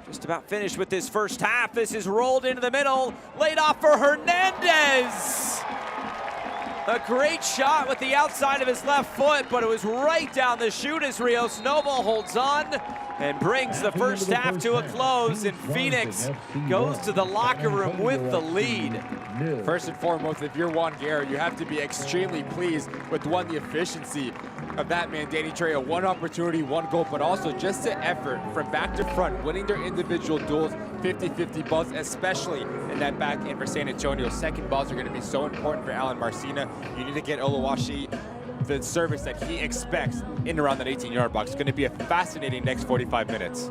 Just about finished with this first half. This is rolled into the middle. Laid off for Hernandez. A great shot with the outside of his left foot, but it was right down the chute as Rios Noble holds on and brings the first half to a close, and Phoenix goes to the locker room with the lead. First and foremost, if you're Juan Guerra, you have to be extremely pleased with the efficiency of that man, Danny Trejo. 1 opportunity, 1 goal, but also just the effort from back to front, winning their individual duels, 50-50 balls, especially in that back end for San Antonio. Second balls are going to be so important for Alan Marcina. You need to get Oluwashi the service that he expects in and around that 18-yard box. It's going to be a fascinating next 45 minutes.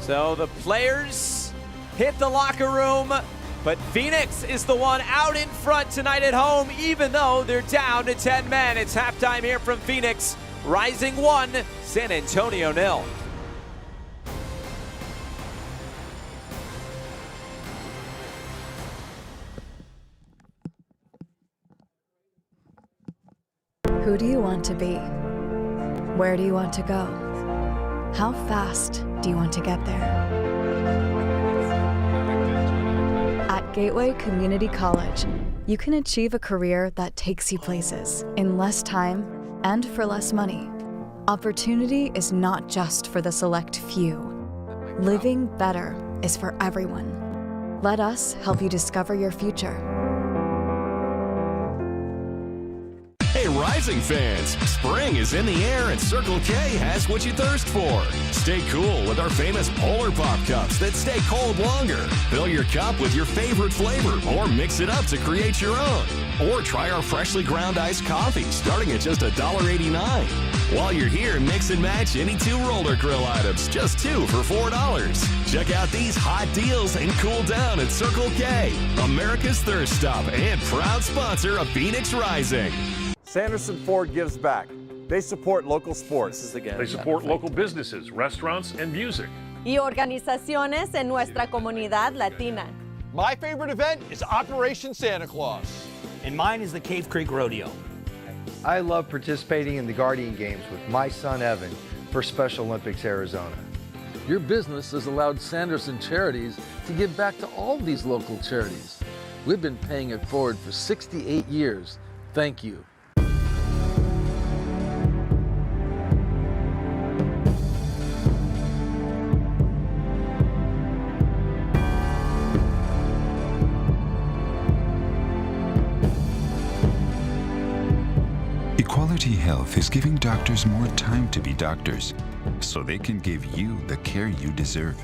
So the players hit the locker room, but Phoenix is the one out in front tonight at home, even though they're down to 10 men. It's halftime here from Phoenix. Rising 1, San Antonio 0. Who do you want to be? Where do you want to go? How fast do you want to get there? At Gateway Community College, you can achieve a career that takes you places in less time and for less money. Opportunity is not just for the select few. Living better is for everyone. Let us help you discover your future. Hey, Rising fans, spring is in the air and Circle K has what you thirst for. Stay cool with our famous Polar Pop Cups that stay cold longer. Fill your cup with your favorite flavor or mix it up to create your own. Or try our freshly ground iced coffee starting at just $1.89. While you're here, mix and match any 2 roller grill items, just 2 for $4. Check out these hot deals and cool down at Circle K, America's thirst stop and proud sponsor of Phoenix Rising. Sanderson Ford gives back. They support local sports. They support local businesses, restaurants, and music. Y organizaciones en nuestra comunidad latina. My favorite event is Operation Santa Claus. And mine is the Cave Creek Rodeo. I love participating in the Guardian Games with my son Evan for Special Olympics Arizona. Your business has allowed Sanderson Charities to give back to all these local charities. We've been paying it forward for 68 years. Thank you. Equality Health is giving doctors more time to be doctors, so they can give you the care you deserve.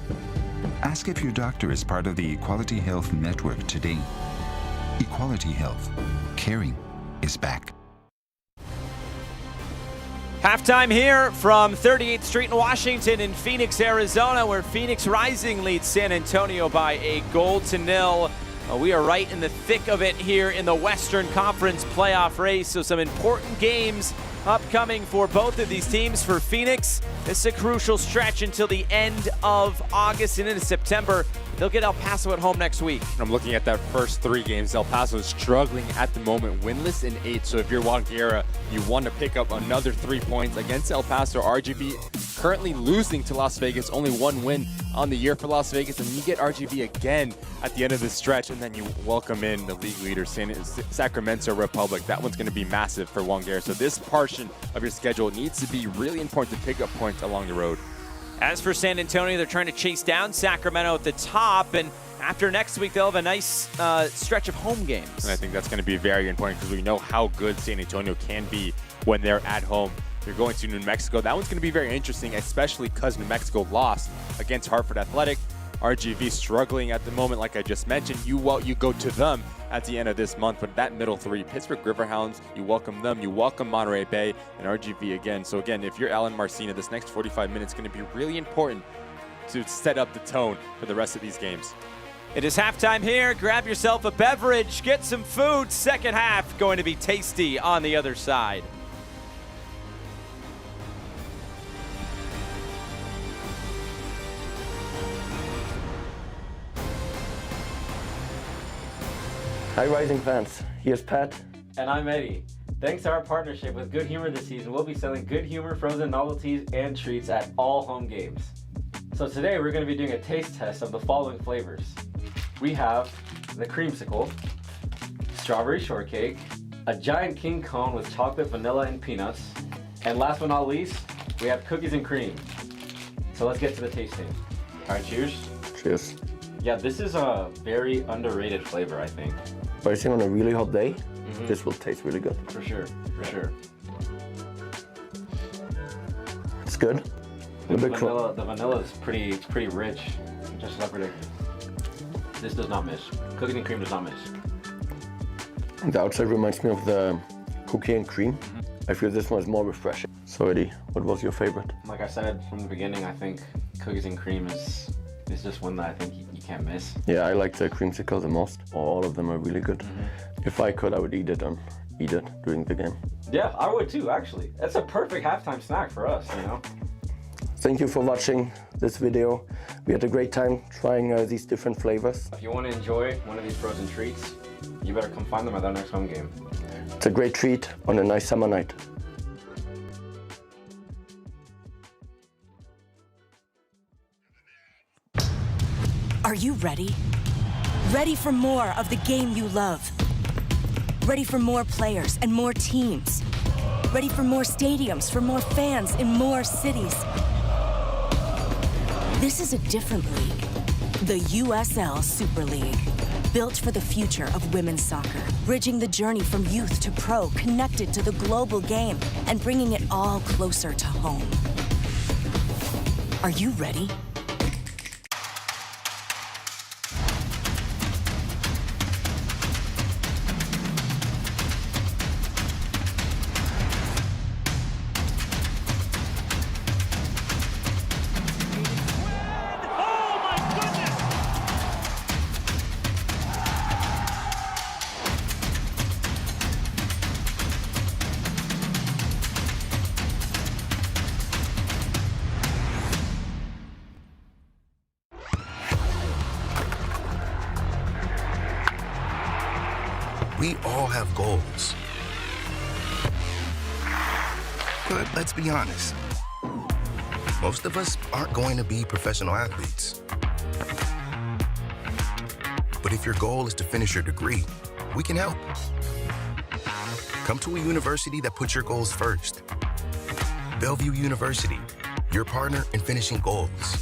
Ask if your doctor is part of the Equality Health network today. Equality Health. Caring is back. Halftime here from 38th Street in Washington in Phoenix, Arizona, where Phoenix Rising leads San Antonio by a 0-0. We are right in the thick of it here in the Western Conference playoff race, so some important games upcoming for both of these teams. For Phoenix, this is a crucial stretch until the end of August and into September. They'll get El Paso at home next week. I'm looking at that first 3 games. El Paso is struggling at the moment, winless in 8. So if you're Juan Guerra, you want to pick up another 3 points against El Paso. RGV currently losing to Las Vegas, only 1 win on the year for Las Vegas. And you get RGV again at the end of this stretch, and then you welcome in the league leader, Sacramento Republic. That one's going to be massive for Juan Guerra. So this portion of your schedule needs to be really important to pick up points along the road. As for San Antonio, they're trying to chase down Sacramento at the top, and after next week, they'll have a nice stretch of home games. And I think that's going to be very important because we know how good San Antonio can be when they're at home. They're going to New Mexico. That one's going to be very interesting, especially because New Mexico lost against Hartford Athletic. RGV struggling at the moment, like I just mentioned. You go to them at the end of this month, but that middle 3, Pittsburgh Riverhounds, you welcome them, you welcome Monterey Bay, and RGV again. So again, if you're Alan Marcina, this next 45 minutes is going to be really important to set up the tone for the rest of these games. It is halftime here. Grab yourself a beverage, get some food. Second half going to be tasty on the other side. Hi Rising fans, here's Pat. And I'm Eddie. Thanks to our partnership with Good Humor this season, we'll be selling Good Humor frozen novelties and treats at all home games. So today we're going to be doing a taste test of the following flavors. We have the creamsicle, strawberry shortcake, a giant king cone with chocolate, vanilla, and peanuts, and last but not least, we have cookies and cream. So let's get to the tasting. All right, cheers. Cheers. Yeah, this is a very underrated flavor, I think. But I think on a really hot day, this will taste really good. For sure, for sure. It's good. The vanilla is pretty rich, just like ridiculous. This does not miss. Cookies and cream does not miss. The outside reminds me of the cookie and cream. I feel this one is more refreshing. So Eddie, what was your favorite? Like I said from the beginning, I think cookies and cream is just one that I think you can't miss. Yeah, I like the creamsicle the most. All of them are really good. If I could, I would eat it during the game. Yeah, I would too, actually. That's a perfect halftime snack for us, you know? Thank you for watching this video. We had a great time trying these different flavors. If you want to enjoy one of these frozen treats, you better come find them at our next home game. It's a great treat on a nice summer night. Are you ready? Ready for more of the game you love? Ready for more players and more teams? ready for more stadiums, for more fans in more cities. This is a different league, the USL Super League. Built for the future of women's soccer, bridging the journey from youth to pro, connected to the global game, and bringing it all closer to home. Are you ready? We all have goals. But let's be honest, most of us aren't going to be professional athletes. But if your goal is to finish your degree, we can help. Come to a university that puts your goals first. Bellevue University, your partner in finishing goals.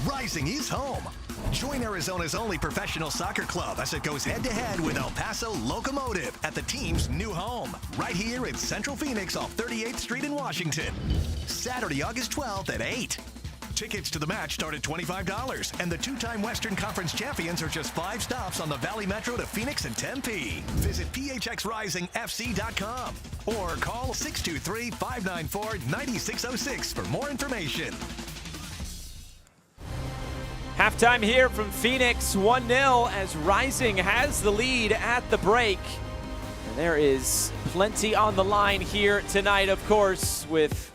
Rising is home. Join Arizona's only professional soccer club as it goes head-to-head with El Paso Locomotive at the team's new home, right here in Central Phoenix off 38th Street in Washington. Saturday, August 12th at 8. Tickets to the match start at $25, and the two-time Western Conference champions are just 5 stops on the Valley Metro to Phoenix and Tempe. Visit phxrisingfc.com or call 623-594-9606 for more information. Halftime here from Phoenix, 1-0 as Rising has the lead at the break. And there is plenty on the line here tonight, of course, with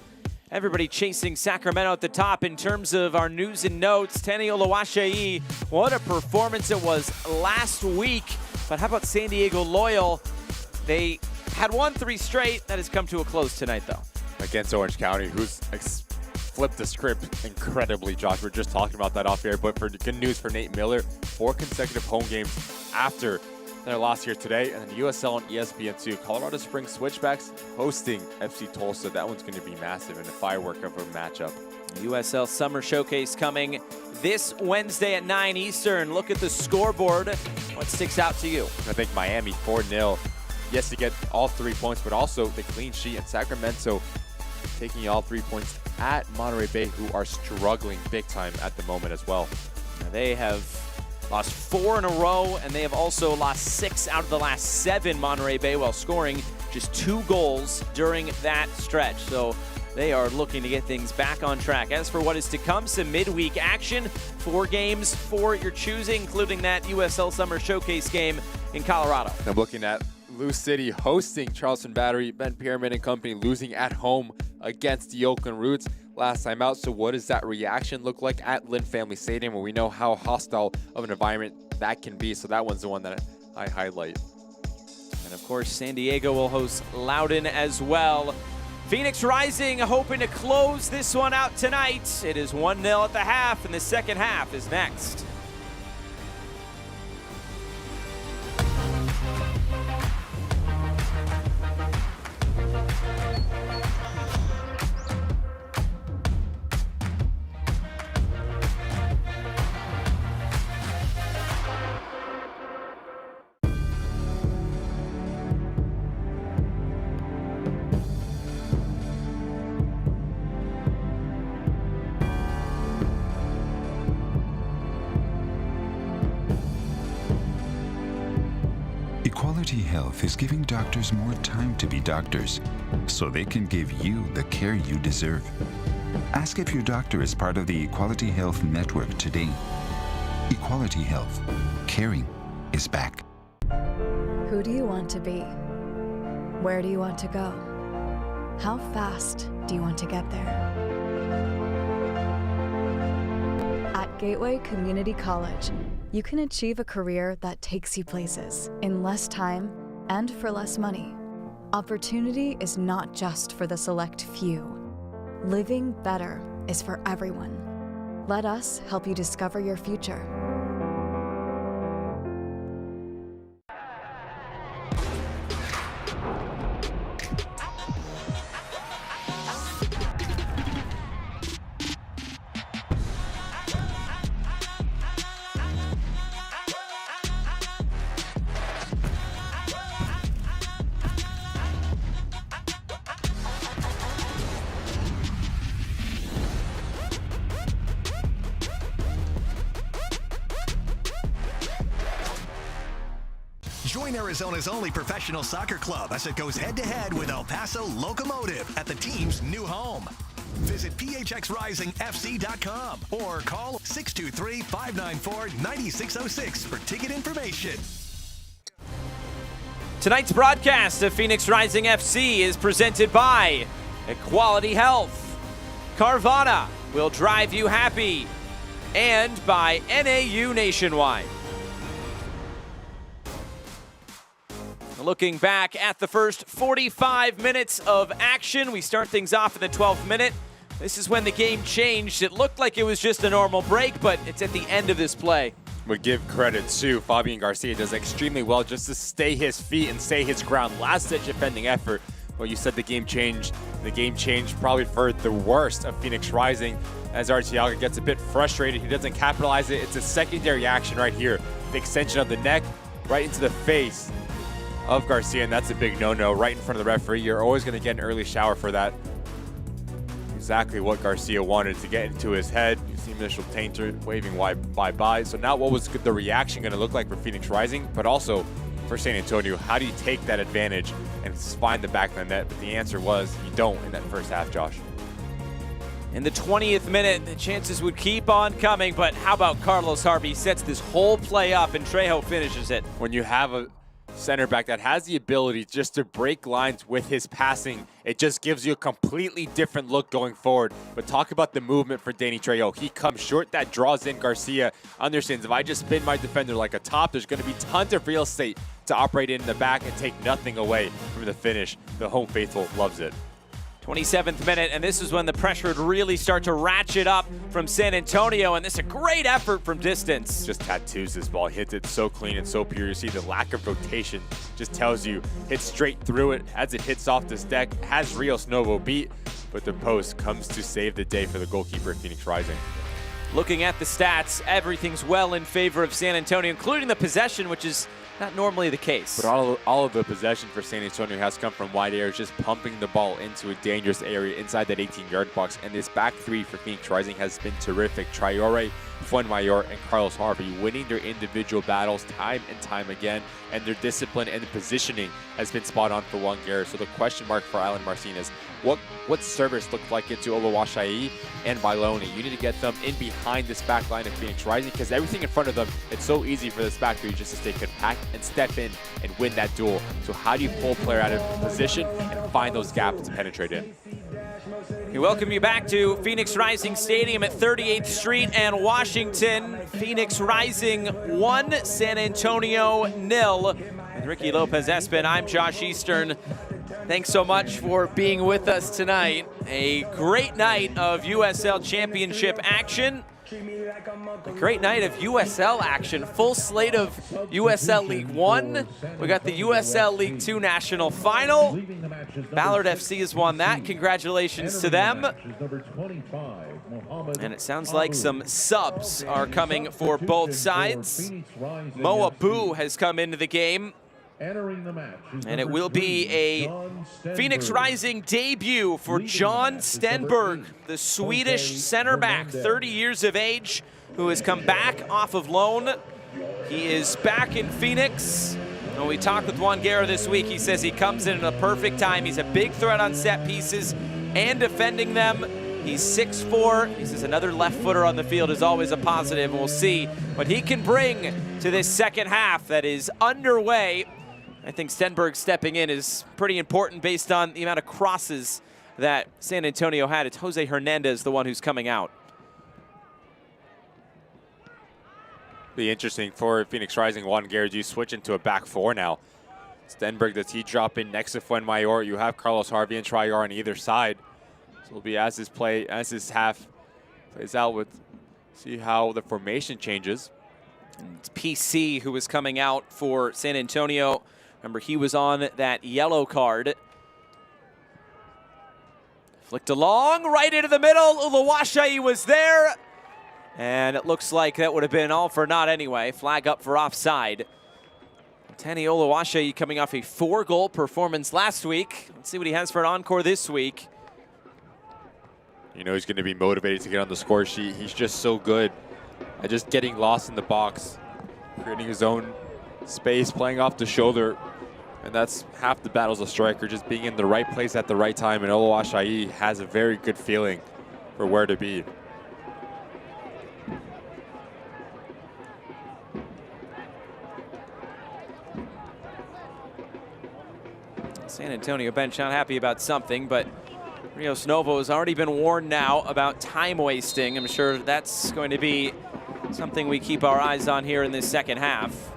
everybody chasing Sacramento at the top. In terms of our news and notes, Tani Oluwaseyi, what a performance it was last week. But how about San Diego Loyal? They had won 3 straight. That has come to a close tonight, though. Against Orange County, who's flipped the script incredibly, Josh. We're just talking about that off air, but for the good news for Nate Miller, 4 consecutive home games after their loss here today, and then USL and ESPN2. Colorado Springs Switchbacks hosting FC Tulsa. That one's going to be massive and a firework of a matchup. USL Summer Showcase coming this Wednesday at 9 Eastern. Look at the scoreboard. What sticks out to you? I think Miami 4-0. Yes, to get all 3 points, but also the clean sheet, and Sacramento taking all 3 points at Monterey Bay, who are struggling big time at the moment as well. Now they have lost 4 in a row, and they have also lost 6 out of the last 7, Monterey Bay, while scoring just 2 goals during that stretch. So they are looking to get things back on track. As for what is to come, some midweek action, 4 games for your choosing, including that USL Summer Showcase game in Colorado. I'm looking at Lou City hosting Charleston Battery, Ben Pyramid and company losing at home against the Oakland Roots last time out. So what does that reaction look like at Lynn Family Stadium, where we know how hostile of an environment that can be? So that one's the one that I highlight. And of course, San Diego will host Loudoun as well. Phoenix Rising hoping to close this one out tonight. It is 1-0 at the half, and the second half is next. Equality Health is giving doctors more time to be doctors, so they can give you the care you deserve. Ask if your doctor is part of the Equality Health Network today. Equality Health. Caring is back. Who do you want to be? Where do you want to go? How fast do you want to get there? At Gateway Community College, you can achieve a career that takes you places in less time and for less money. Opportunity is not just for the select few. Living better is for everyone. Let us help you discover your future. Join Arizona's only professional soccer club as it goes head-to-head with El Paso Locomotive at the team's new home. Visit phxrisingfc.com or call 623-594-9606 for ticket information. Tonight's broadcast of Phoenix Rising FC is presented by Equality Health, Carvana will drive you happy, and by NAU Nationwide. Looking back at the first 45 minutes of action, we start things off in the 12th minute. This is when the game changed. It looked like it was just a normal break, but it's at the end of this play. Would give credit to Fabian Garcia. Does extremely well just to stay his feet and stay his ground. Last-ditch defending effort. Well, you said the game changed. The game changed probably for the worst of Phoenix Rising as Arteaga gets a bit frustrated. He doesn't capitalize it. It's a secondary action right here. The extension of the neck right into the face of Garcia, and that's a big no-no right in front of the referee. You're always going to get an early shower for that. Exactly what Garcia wanted to get into his head. You see Mitchell Tainter waving bye-bye. So now what was the reaction going to look like for Phoenix Rising, but also for San Antonio? How do you take that advantage and find the back of the net? But the answer was you don't in that first half, Josh. In the 20th minute, the chances would keep on coming, but how about Carlos Harvey sets this whole play up and Trejo finishes it. When you have a center back that has the ability just to break lines with his passing, it just gives you a completely different look going forward. But talk about the movement for Danny Trejo. He comes short, that draws in Garcia. Understands if I just spin my defender like a top, there's going to be tons of real estate to operate in the back and take nothing away from the finish. The home faithful loves it. 27th minute, and this is when the pressure would really start to ratchet up from San Antonio, and this is a great effort from distance. Just tattoos this ball, hits it so clean and so pure. You see the lack of rotation just tells you hits straight through it as it hits off this deck, has Rios Novo beat, but the post comes to save the day for the goalkeeper at Phoenix Rising. Looking at the stats, everything's well in favor of San Antonio, including the possession, which is not normally the case. But all of the possession for San Antonio has come from wide areas, just pumping the ball into a dangerous area inside that 18-yard box. And this back three for Phoenix Rising has been terrific. Traore, Fuenmayor, and Carlos Harvey winning their individual battles time and time again. And their discipline and the positioning has been spot on for Juan Guerra. So the question mark for Alan Martinez, what service looked like into Oluwashai and Bailoni? You need to get them in behind this back line of Phoenix Rising, because everything in front of them, it's so easy for this back three just to stay compact and step in and win that duel. So how do you pull a player out of position and find those gaps to penetrate in? We welcome you back to Phoenix Rising Stadium at 38th Street and Washington. Phoenix Rising 1, San Antonio 0. With Ricky Lopez-Espin, I'm Josh Eastern. Thanks so much for being with us tonight. A great night of USL Championship action. A great night of USL action. Full slate of USL League One. We got the USL League Two National Final. Ballard FC has won that. Congratulations to them. And it sounds like some subs are coming for both sides. Moa Boo has come into the game. And it will be a Phoenix Rising debut for John Stenberg, the Swedish center back, 30 years of age, who has come back off of loan. He is back in Phoenix. When we talked with Juan Guerra this week, he says he comes in at a perfect time. He's a big threat on set pieces and defending them. He's 6'4". He says another left footer on the field is always a positive. We'll see what he can bring to this second half that is underway. I think Stenberg stepping in is pretty important based on the amount of crosses that San Antonio had. It's Jose Hernandez, the one who's coming out. Be interesting for Phoenix Rising. Juan Garrett, you switch into a back four now. Stenberg, does he drop in next to Fuenmayor? You have Carlos Harvey and Triar on either side. So it'll be as this half plays out, with see how the formation changes. And it's PC who was coming out for San Antonio. Remember, he was on that yellow card. Flicked along, right into the middle. Uluwashai was there. And it looks like that would have been all for naught anyway. Flag up for offside. Tani Uluwashai coming off a 4-goal performance last week. Let's see what he has for an encore this week. You know he's going to be motivated to get on the score sheet. He's just so good at just getting lost in the box, creating his own space, playing off the shoulder. And that's half the battle as a striker, just being in the right place at the right time. And Uluwashai has a very good feeling for where to be. San Antonio bench not happy about something, but Rios Novo has already been warned now about time wasting. I'm sure that's going to be something we keep our eyes on here in this second half.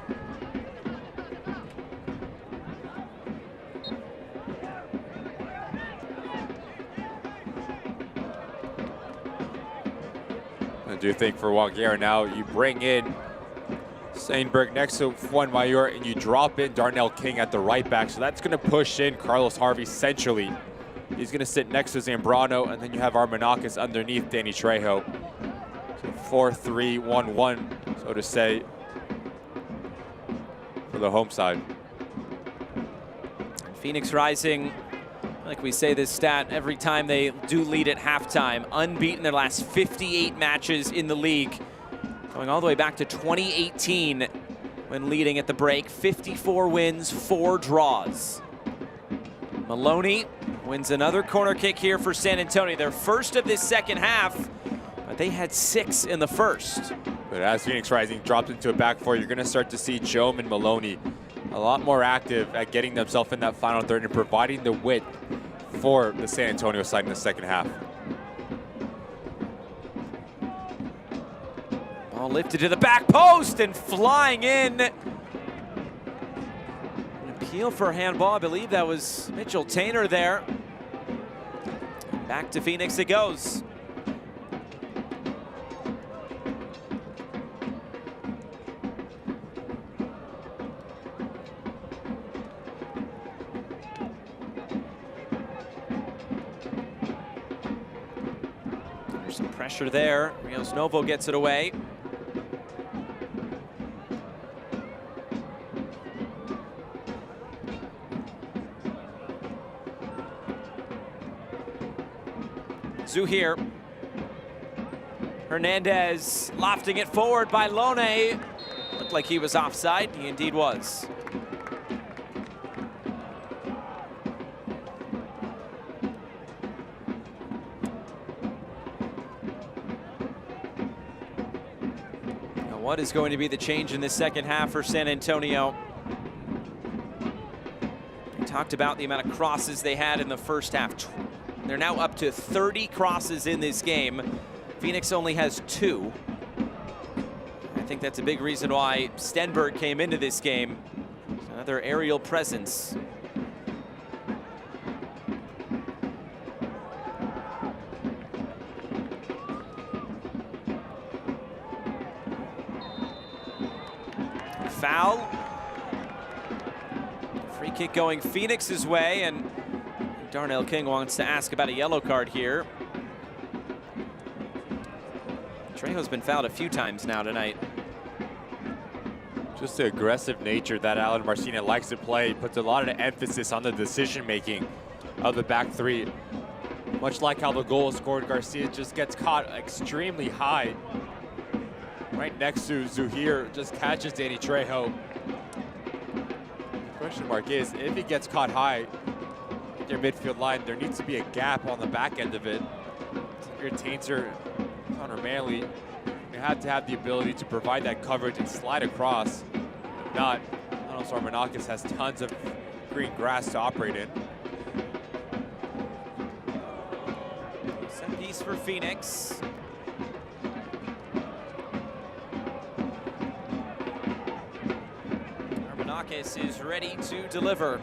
I do think for Walguera now, you bring in Steinberg next to Fuenmayor, and you drop in Darnell King at the right back. So that's going to push in Carlos Harvey centrally. He's going to sit next to Zambrano, and then you have Armenakis underneath Danny Trejo. So 4-3-1-1, so to say, for the home side. Phoenix Rising, like we say this stat every time they do lead at halftime, unbeaten their last 58 matches in the league. Going all the way back to 2018 when leading at the break. 54 wins, 4 draws. Maloney wins another corner kick here for San Antonio. Their first of this second half, but they had 6 in the first. But as Phoenix Rising drops into a back four, you're going to start to see Jome and Maloney a lot more active at getting themselves in that final third and providing the width for the San Antonio side in the second half. Ball lifted to the back post and flying in. An appeal for a handball. I believe that was Mitchell Tainer there. Back to Phoenix it goes. There's some pressure there. Rios Novo gets it away. Zuhir. Hernandez lofting it forward by Lone. Looked like he was offside. He indeed was. Now what is going to be the change in this second half for San Antonio? We talked about the amount of crosses they had in the first half. They're now up to 30 crosses in this game. Phoenix only has 2. I think that's a big reason why Stenberg came into this game. Another aerial presence. Foul. Free kick going Phoenix's way, and Darnell King wants to ask about a yellow card here. Trejo's been fouled a few times now tonight. Just the aggressive nature that Alan Marcina likes to play puts a lot of emphasis on the decision-making of the back three. Much like how the goal was scored, Garcia just gets caught extremely high. Right next to Zuhir, just catches Danny Trejo. The question mark is, if he gets caught high, your midfield line, there needs to be a gap on the back end of it. Your Tainter, Connor Manley, you have to have the ability to provide that coverage and slide across. If not, I Carlos Armenakis has tons of green grass to operate in. Set piece for Phoenix. Armenakis is ready to deliver.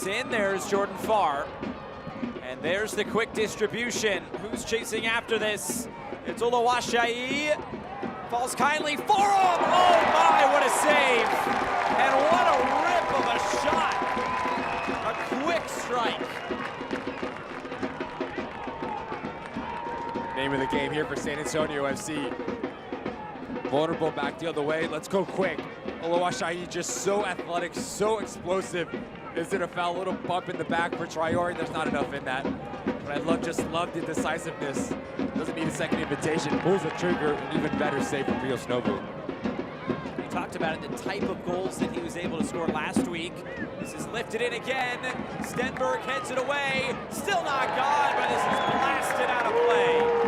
In there's Jordan Farr, and there's the quick distribution. Who's chasing after this? It's Oluwaseyi. Falls kindly for him. Oh my, what a save! And what a rip of a shot! A quick strike. Name of the game here for San Antonio FC. Vulnerable back the other way. Let's go quick. Oluwaseyi just so athletic, so explosive. Is it a foul? A little bump in the back for Traore. There's not enough in that. But I just love the decisiveness. Doesn't need a second invitation. Pulls the trigger. An even better save from Rios Novo. We talked about it, the type of goals that he was able to score last week. This is lifted in again. Stenberg heads it away. Still not gone, but this is blasted out of play.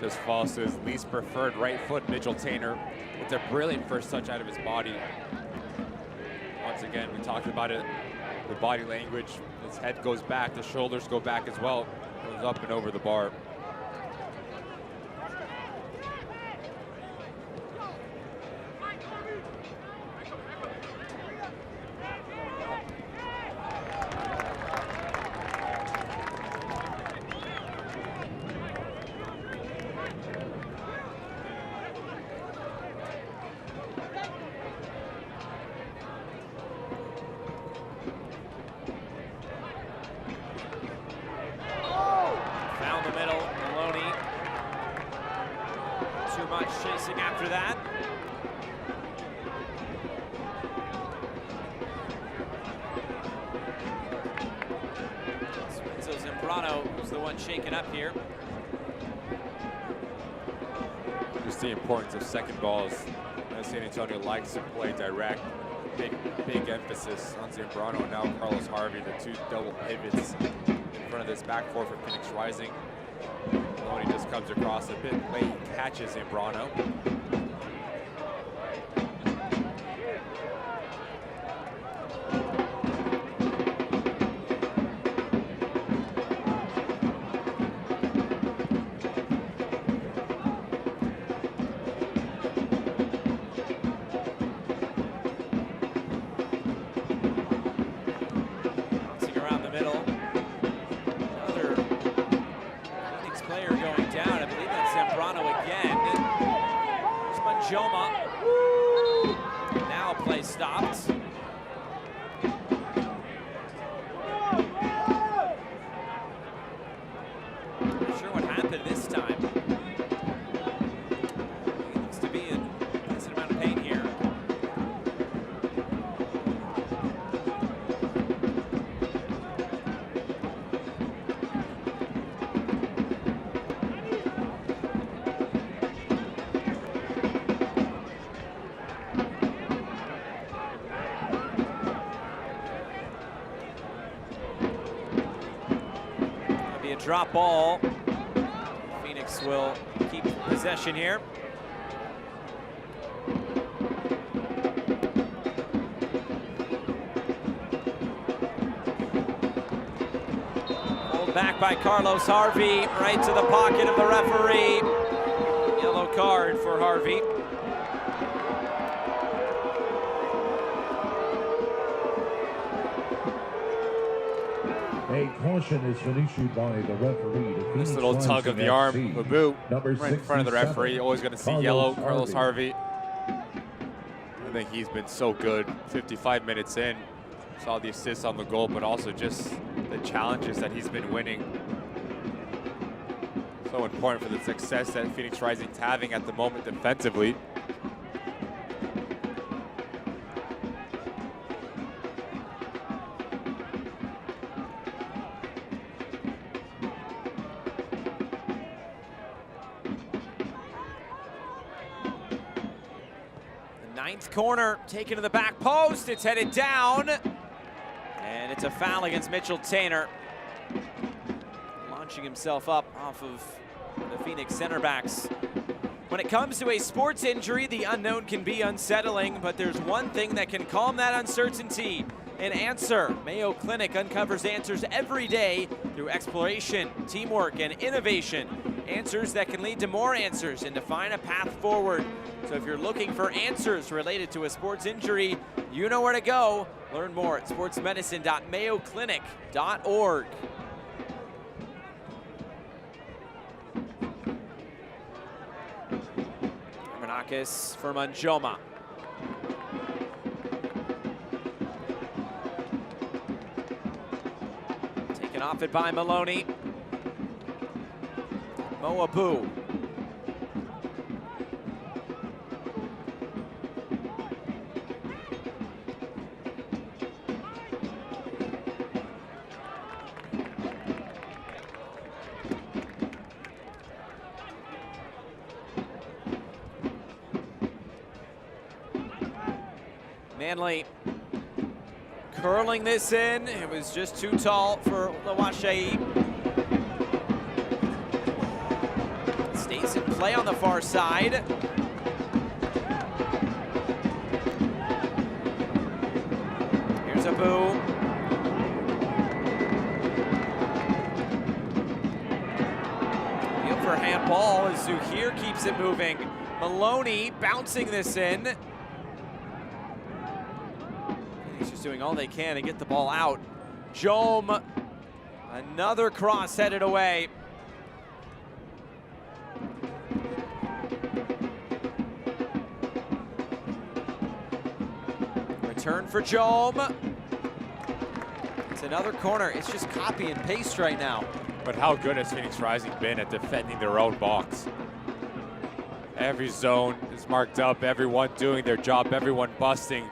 Just falls to his least preferred right foot, Mitchell Tainer. It's a brilliant first touch out of his body. Once again, we talked about it, the body language. His head goes back, the shoulders go back as well. Goes up and over the bar. Chasing after that. So Zambrano was the one shaken up here. Just the importance of second balls. San Antonio likes to play direct. Big emphasis on Zambrano and now Carlos Harvey, the two double pivots in front of this back four for Phoenix Rising. Maloney just comes across a bit late, catches Zambrano. Bouncing around the middle. Another Phoenix player going down. I believe that's Zambrano again. Sponjoma. Now play stopped. Not sure what happened this time. He looks to be in a decent amount of pain here. Be a drop ball. Phoenix will keep possession here. Pulled back by Carlos Harvey, right to the pocket of the referee. Yellow card for Harvey. A caution has been issued by the referee. This little tug of the arm, Babu, right in front of the referee. Always going to see yellow, Carlos Harvey. I think he's been so good. 55 minutes in, saw the assist on the goal, but also just the challenges that he's been winning. So important for the success that Phoenix Rising's having at the moment defensively. Ninth corner, taken to the back post. It's headed down. And it's a foul against Mitchell Taintor. Launching himself up off of the Phoenix center backs. When it comes to a sports injury, the unknown can be unsettling, but there's one thing that can calm that uncertainty: an answer. Mayo Clinic uncovers answers every day through exploration, teamwork, and innovation. Answers that can lead to more answers and define a path forward. So if you're looking for answers related to a sports injury, you know where to go. Learn more at sportsmedicine.mayoclinic.org. Markakis for Manjoma. Taken off it by Maloney. Moabu. Manley curling this in. It was just too tall for Lawashe. Stays in play on the far side. Here's Abu. Field for handball as Zuhir keeps it moving. Maloney bouncing this in. Doing all they can to get the ball out. Jome, another cross headed away. Return for Jome. It's another corner. It's just copy and paste right now. But how good has Phoenix Rising been at defending their own box? Every zone is marked up, everyone doing their job, everyone busting,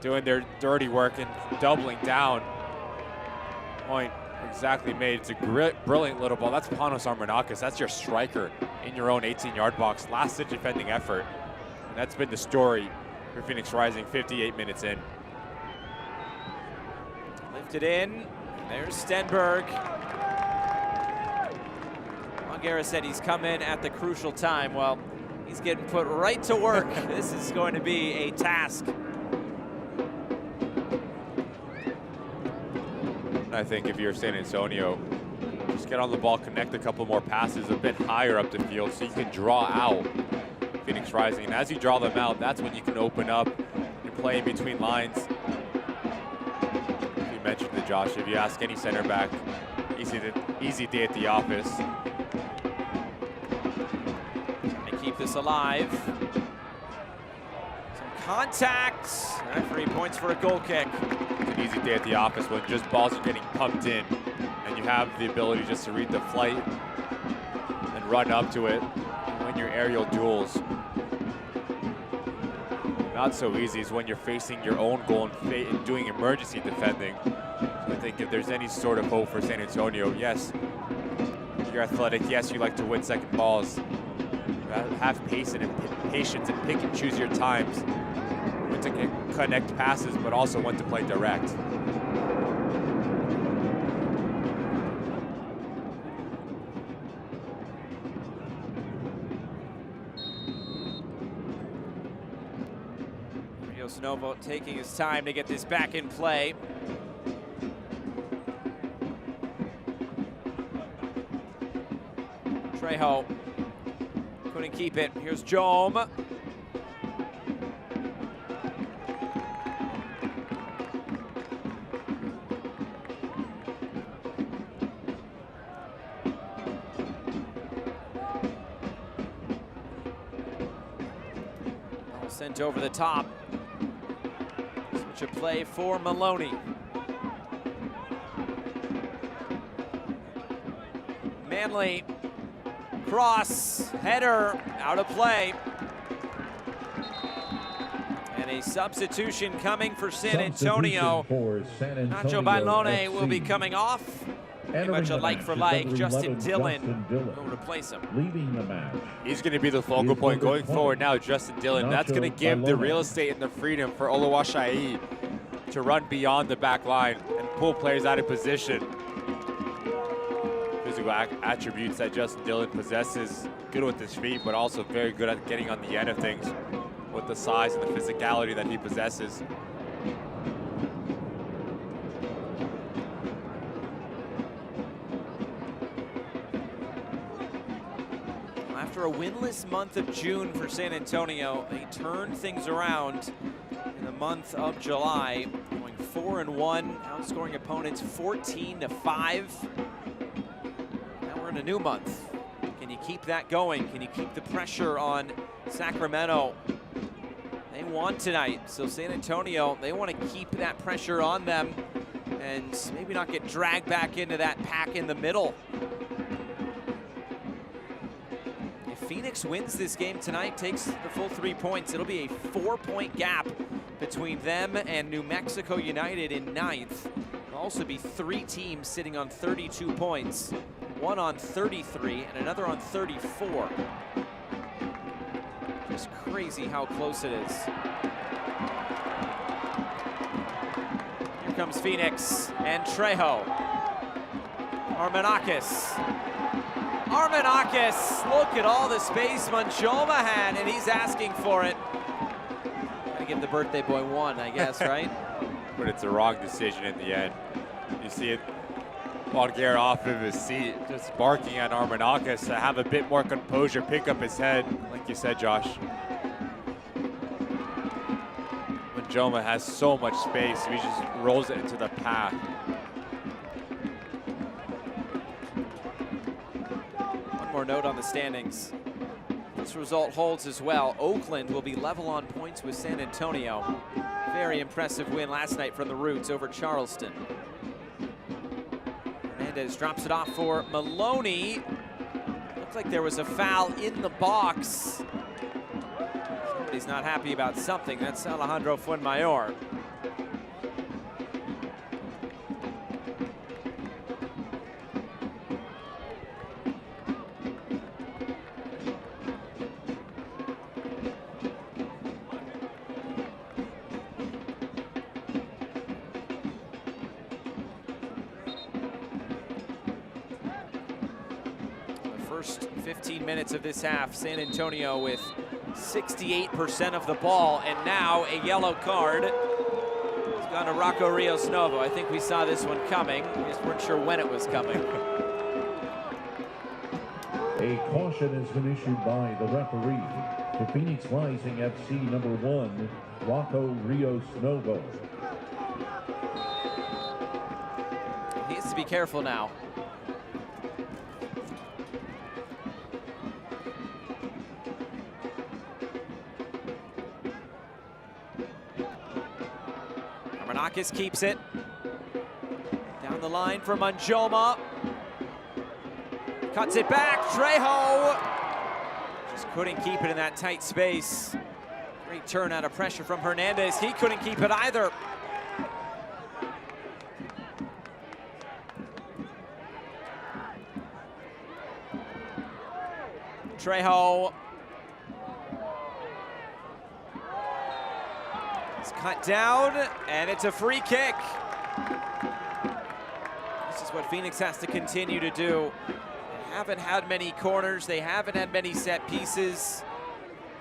doing their dirty work and doubling down. Point exactly made. It's a brilliant little ball. That's Panos Armanakis. That's your striker in your own 18-yard box. Last-ditch defending effort. And that's been the story for Phoenix Rising 58 minutes in. Lifted in. There's Stenberg. Longera said he's come in at the crucial time. Well, he's getting put right to work. This is going to be a task. I think if you're San Antonio, just get on the ball, connect a couple more passes a bit higher up the field so you can draw out Phoenix Rising. And as you draw them out, that's when you can open up and play in between lines. You mentioned it, Josh. If you ask any center back, easy day at the office. Trying to keep this alive. Some contact. Referee points for a goal kick. It's an easy day at the office when just balls are getting pumped in and you have the ability just to read the flight and run up to it and win your aerial duels. Not so easy is when you're facing your own goal and doing emergency defending. So I think if there's any sort of hope for San Antonio, yes, you're athletic, yes, you like to win second balls. Have patience and pick and choose your times. To connect passes, but also when to play direct. Rios Novo taking his time to get this back in play. Trejo couldn't keep it. Here's Jome. Sent over the top. Switch of play for Maloney. Manley, cross, header, out of play. And a substitution coming for San Antonio. For San Antonio Nacho Bailone FC. will be coming off. Pretty much a like for like. Justin Dillon will replace him. Leading the match. He's going to be the focal point going forward now, Justin Dillon. That's going to give the real estate and the freedom for Oluwaseyi to run beyond the back line and pull players out of position. Physical attributes that Justin Dillon possesses. Good with his feet, but also very good at getting on the end of things with the size and the physicality that he possesses. After a winless month of June for San Antonio, they turned things around in the month of July, going 4-1, outscoring opponents 14-5. Now we're in a new month. Can you keep that going? Can you keep the pressure on Sacramento? They won tonight, so San Antonio, they want to keep that pressure on them and maybe not get dragged back into that pack in the middle. Phoenix wins this game tonight, takes the full 3 points. It'll be a 4-point gap between them and New Mexico United in 9th. There'll also be 3 teams sitting on 32 points, one on 33 and another on 34. Just crazy how close it is. Here comes Phoenix and Trejo. Armenakis, look at all the space Manchoma had, and he's asking for it. Gotta give the birthday boy one, I guess, right? But it's a wrong decision in the end. You see it, Bonguer off of his seat, just barking at Armenakis to have a bit more composure, pick up his head, like you said, Josh. Manchoma has so much space, so he just rolls it into the path. More note on the standings. This result holds as well. Oakland will be level on points with San Antonio. Very impressive win last night from the Roots over Charleston. Hernandez drops it off for Maloney. Looks like there was a foul in the box. Somebody's not happy about something. That's Alejandro Fuenmayor. First 15 minutes of this half, San Antonio with 68% of the ball, and now a yellow card. It's gone to Rocco Rios Novo. I think we saw this one coming. We just weren't sure when it was coming. A caution has been issued by the referee to Phoenix Rising FC number 1, Rocco Rios Novo. He needs to be careful now. Armenakis keeps it. Down the line for Manchoma. Cuts it back, Trejo. Just couldn't keep it in that tight space. Great turn out of pressure from Hernandez. He couldn't keep it either. Trejo. It's cut down, and it's a free kick. This is what Phoenix has to continue to do. They haven't had many corners. They haven't had many set pieces.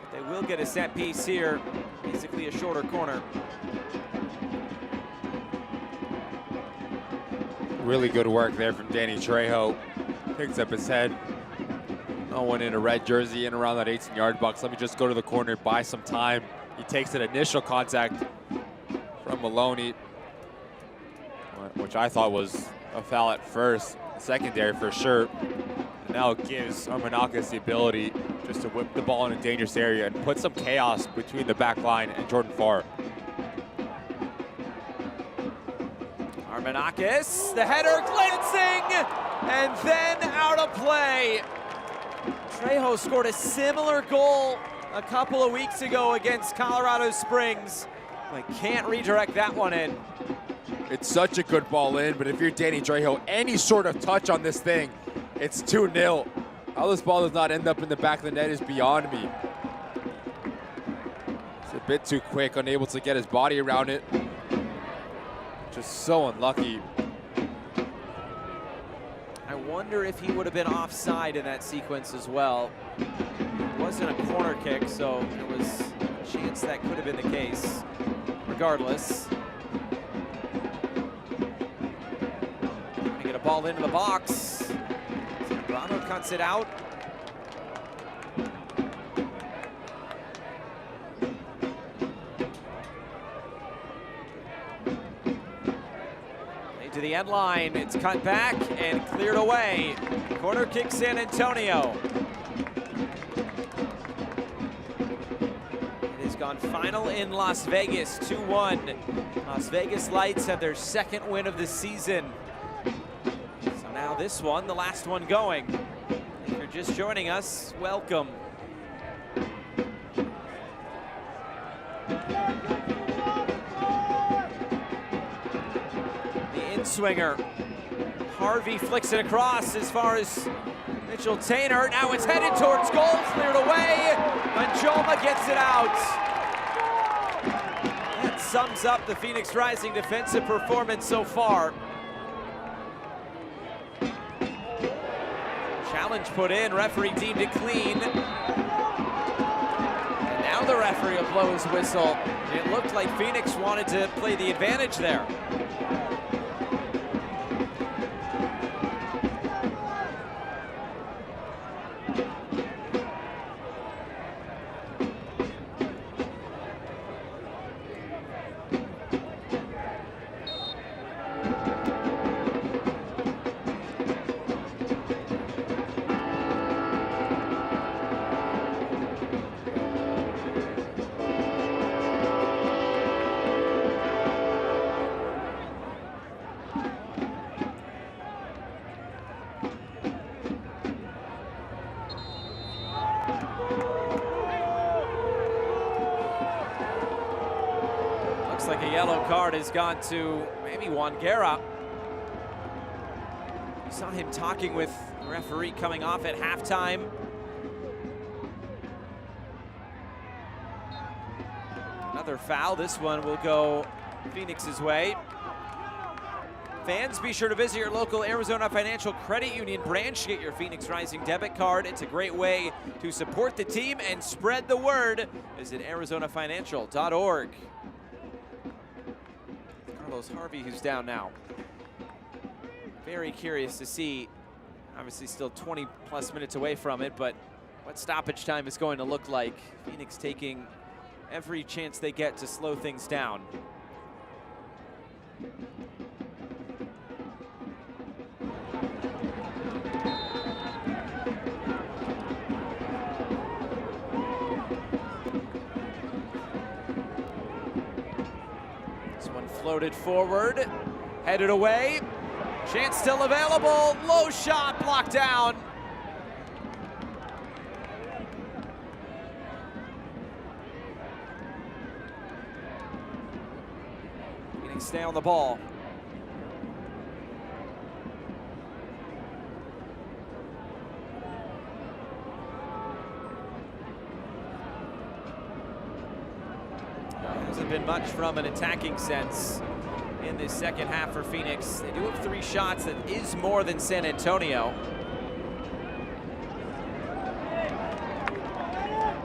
But they will get a set piece here. Basically a shorter corner. Really good work there from Danny Trejo. Picks up his head. No one in a red jersey in around that 18-yard box. Let me just go to the corner, buy some time. He takes an initial contact from Maloney, which I thought was a foul at first, secondary for sure. And now it gives Armenakis the ability just to whip the ball in a dangerous area and put some chaos between the back line and Jordan Farr. Armenakis, the header glancing, and then out of play. Trejo scored a similar goal a couple of weeks ago against Colorado Springs, but can't redirect that one in. It's such a good ball in, but if you're Danny Trejo, any sort of touch on this thing, it's 2-0. How this ball does not end up in the back of the net is beyond me. It's a bit too quick, unable to get his body around it. Just so unlucky. I wonder if he would have been offside in that sequence as well. It wasn't a corner kick, so there was a chance that could have been the case. Regardless. Trying to get a ball into the box. Zambrano cuts it out. To the end line, it's cut back and cleared away. Corner kick San Antonio. It has gone final in Las Vegas, 2-1. Las Vegas Lights have their second win of the season. So now this one, the last one going. If you're just joining us, welcome. Swinger. Harvey flicks it across as far as Mitchell Tainer. Now it's headed towards goal, cleared away. Manjoma gets it out. That sums up the Phoenix Rising defensive performance so far. Challenge put in, referee deemed it clean. And now the referee will blow his whistle. It looked like Phoenix wanted to play the advantage there. Like a yellow card has gone to maybe Wangera. You saw him talking with the referee coming off at halftime. Another foul. This one will go Phoenix's way. Fans, be sure to visit your local Arizona Financial Credit Union branch. Get your Phoenix Rising debit card. It's a great way to support the team and spread the word. Visit ArizonaFinancial.org. Harvey, who's down now. Very curious to see, obviously still 20 plus minutes away from it, but what stoppage time is going to look like. Phoenix taking every chance they get to slow things down. Floated forward, headed away, chance still available, low shot blocked down. Phoenix stay on the ball. Hasn't been much from an attacking sense in this second half for Phoenix. They do have 3 shots. That is more than San Antonio.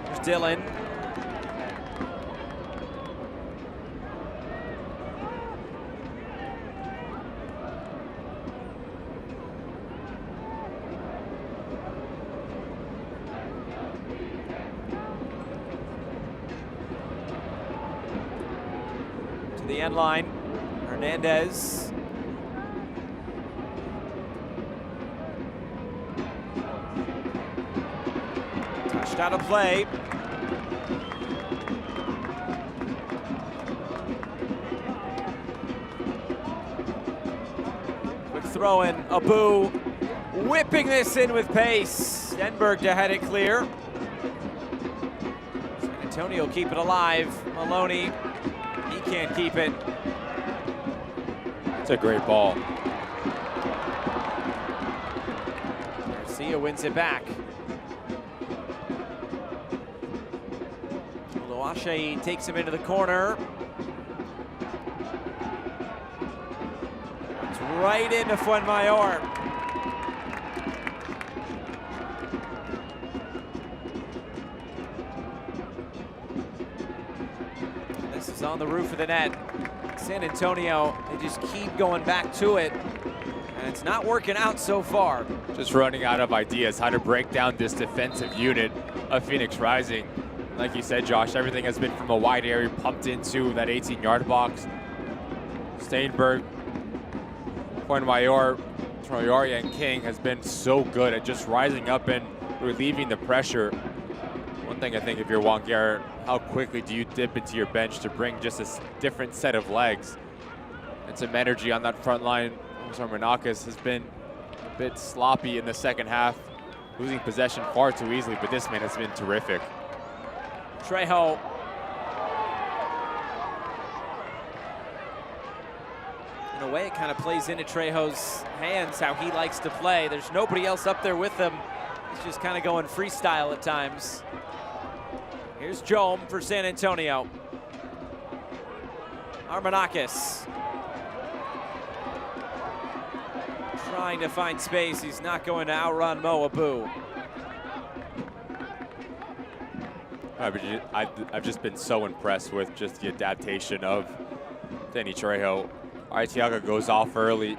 There's Dylan. The end line, Hernandez. Touched out of play. Quick throw in, Abu whipping this in with pace. Stenberg to head it clear. San Antonio keep it alive. Maloney, he can't keep it. It's a great ball. Garcia wins it back. Oluwaseyi takes him into the corner. It's right into Fuenmayor. This is on the roof of the net. San Antonio, they just keep going back to it, and it's not working out so far. Just running out of ideas how to break down this defensive unit of Phoenix Rising. Like you said, Josh, everything has been from a wide area pumped into that 18-yard box. Steinberg, Fuenmayor, Troyoria, and King has been so good at just rising up and relieving the pressure. One thing I think if you're Juan Garrett, how quickly do you dip into your bench to bring just a different set of legs and some energy on that front line? Armanakis has been a bit sloppy in the second half, losing possession far too easily, but this man has been terrific. Trejo. In a way, it kind of plays into Trejo's hands, how he likes to play. There's nobody else up there with him. He's just kind of going freestyle at times. Here's Jome for San Antonio. Armanakis. Trying to find space. He's not going to outrun Mo Abu. I've just been so impressed with just the adaptation of Danny Trejo. Arteaga goes off early.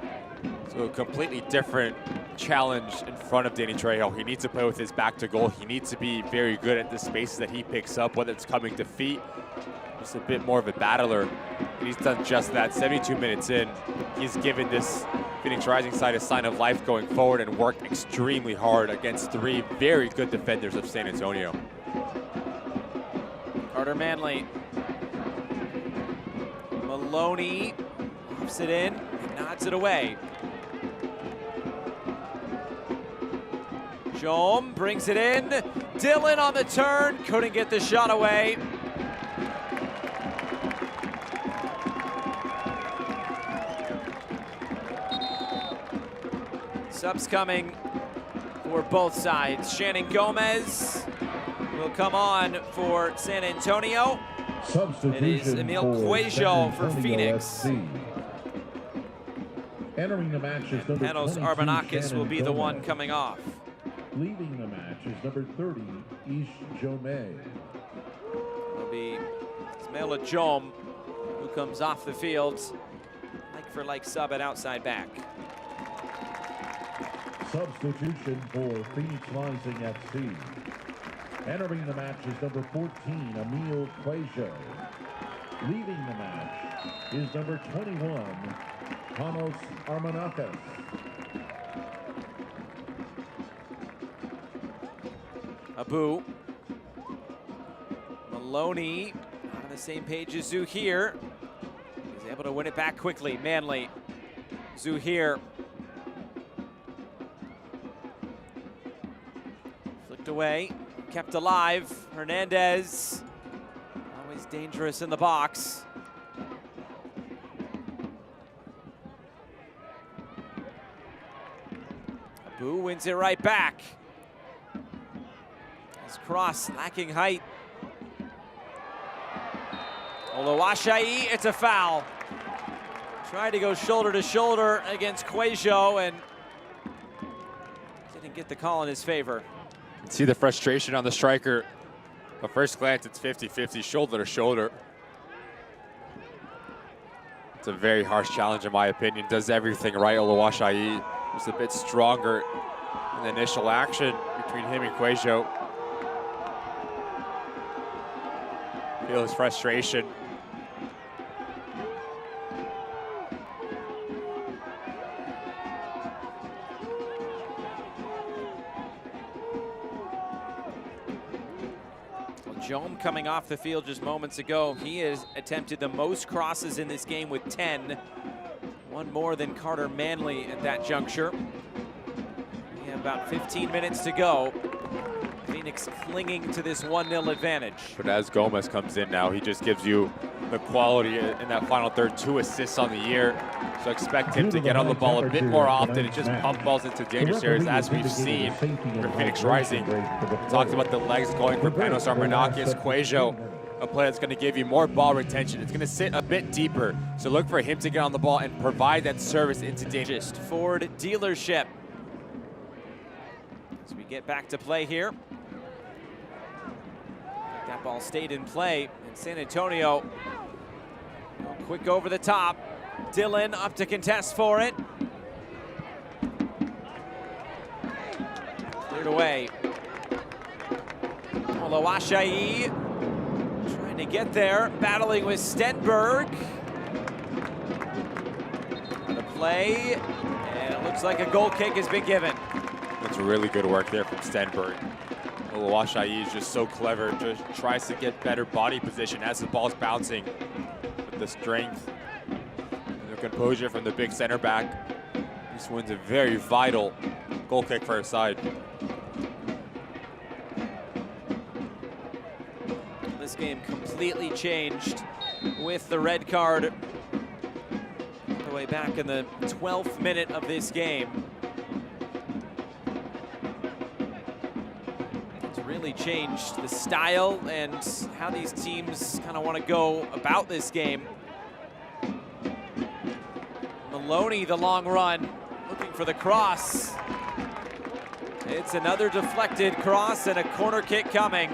So a completely different challenge in front of Danny Trejo. He needs to play with his back to goal. He needs to be very good at the spaces that he picks up, whether it's coming to feet, just a bit more of a battler. And he's done just that. 72 minutes in, he's given this Phoenix Rising side a sign of life going forward and worked extremely hard against three very good defenders of San Antonio. Carter Manley. Maloney pops it in and nods it away. Jome brings it in. Dylan on the turn, couldn't get the shot away. Subs coming for both sides. Shannon Gomez will come on for San Antonio. It is Emil Cuello for Phoenix. Entering the match is number Panos 22, Armanakis will be the Gomez. one coming off. Leaving the match is number 30, Ish Jome. It'll be Ismaila Jome who comes off the field. Like for like sub at outside back. Substitution for Phoenix Rising FC. Entering the match is number 14, Emil Cuello. Leaving the match is number 21, Panos Armanakis. Abu. Maloney on the same page as Zuhair. He's able to win it back quickly. Manley. Zuhair. Flicked away. Kept alive. Hernandez. Always dangerous in the box. Abu wins it right back. His cross lacking height. Oluwaseyi, it's a foul. Tried to go shoulder to shoulder against Cuello and didn't get the call in his favor. You can see the frustration on the striker. At first glance, it's 50-50, shoulder to shoulder. It's a very harsh challenge in my opinion. Does everything right. Oluwaseyi was a bit stronger in the initial action between him and Cuello. Feel his frustration. Jome coming off the field just moments ago. He has attempted the most crosses in this game with 10. One more than Carter Manley at that juncture. We have about 15 minutes to go. Phoenix clinging to this 1-0 advantage. But as Gomez comes in now, he just gives you the quality in that final third. 2 assists on the year. So expect him to get on the ball a bit more often and just pump balls into dangerous areas, as we've seen for Phoenix Rising. We talked about the legs going for Panos Armenakis. Cuello, a player that's going to give you more ball retention. It's going to sit a bit deeper. So look for him to get on the ball and provide that service into danger. Ford dealership. As we get back to play here. That ball stayed in play in San Antonio. Quick over the top. Dylan up to contest for it. Cleared away. Oluwaseyi trying to get there, battling with Stenberg. The play, and it looks like a goal kick has been given. That's really good work there from Stenberg. Oluwaseyi is just so clever, just tries to get better body position as the ball's bouncing. With the strength and the composure from the big center back, this wins a very vital goal kick for his side. This game completely changed with the red card all the way back in the 12th minute of this game. It's really changed the style and how these teams kind of want to go about this game. Maloney, the long run, looking for the cross. It's another deflected cross and a corner kick coming.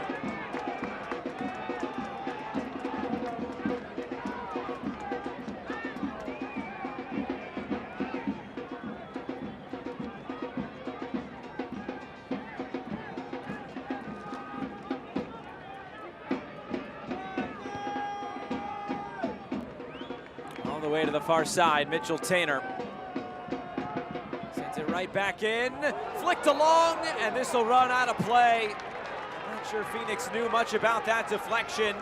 The way to the far side, Mitchell Tainer sends it right back in, flicked along, and this will run out of play. I'm not sure Phoenix knew much about that deflection.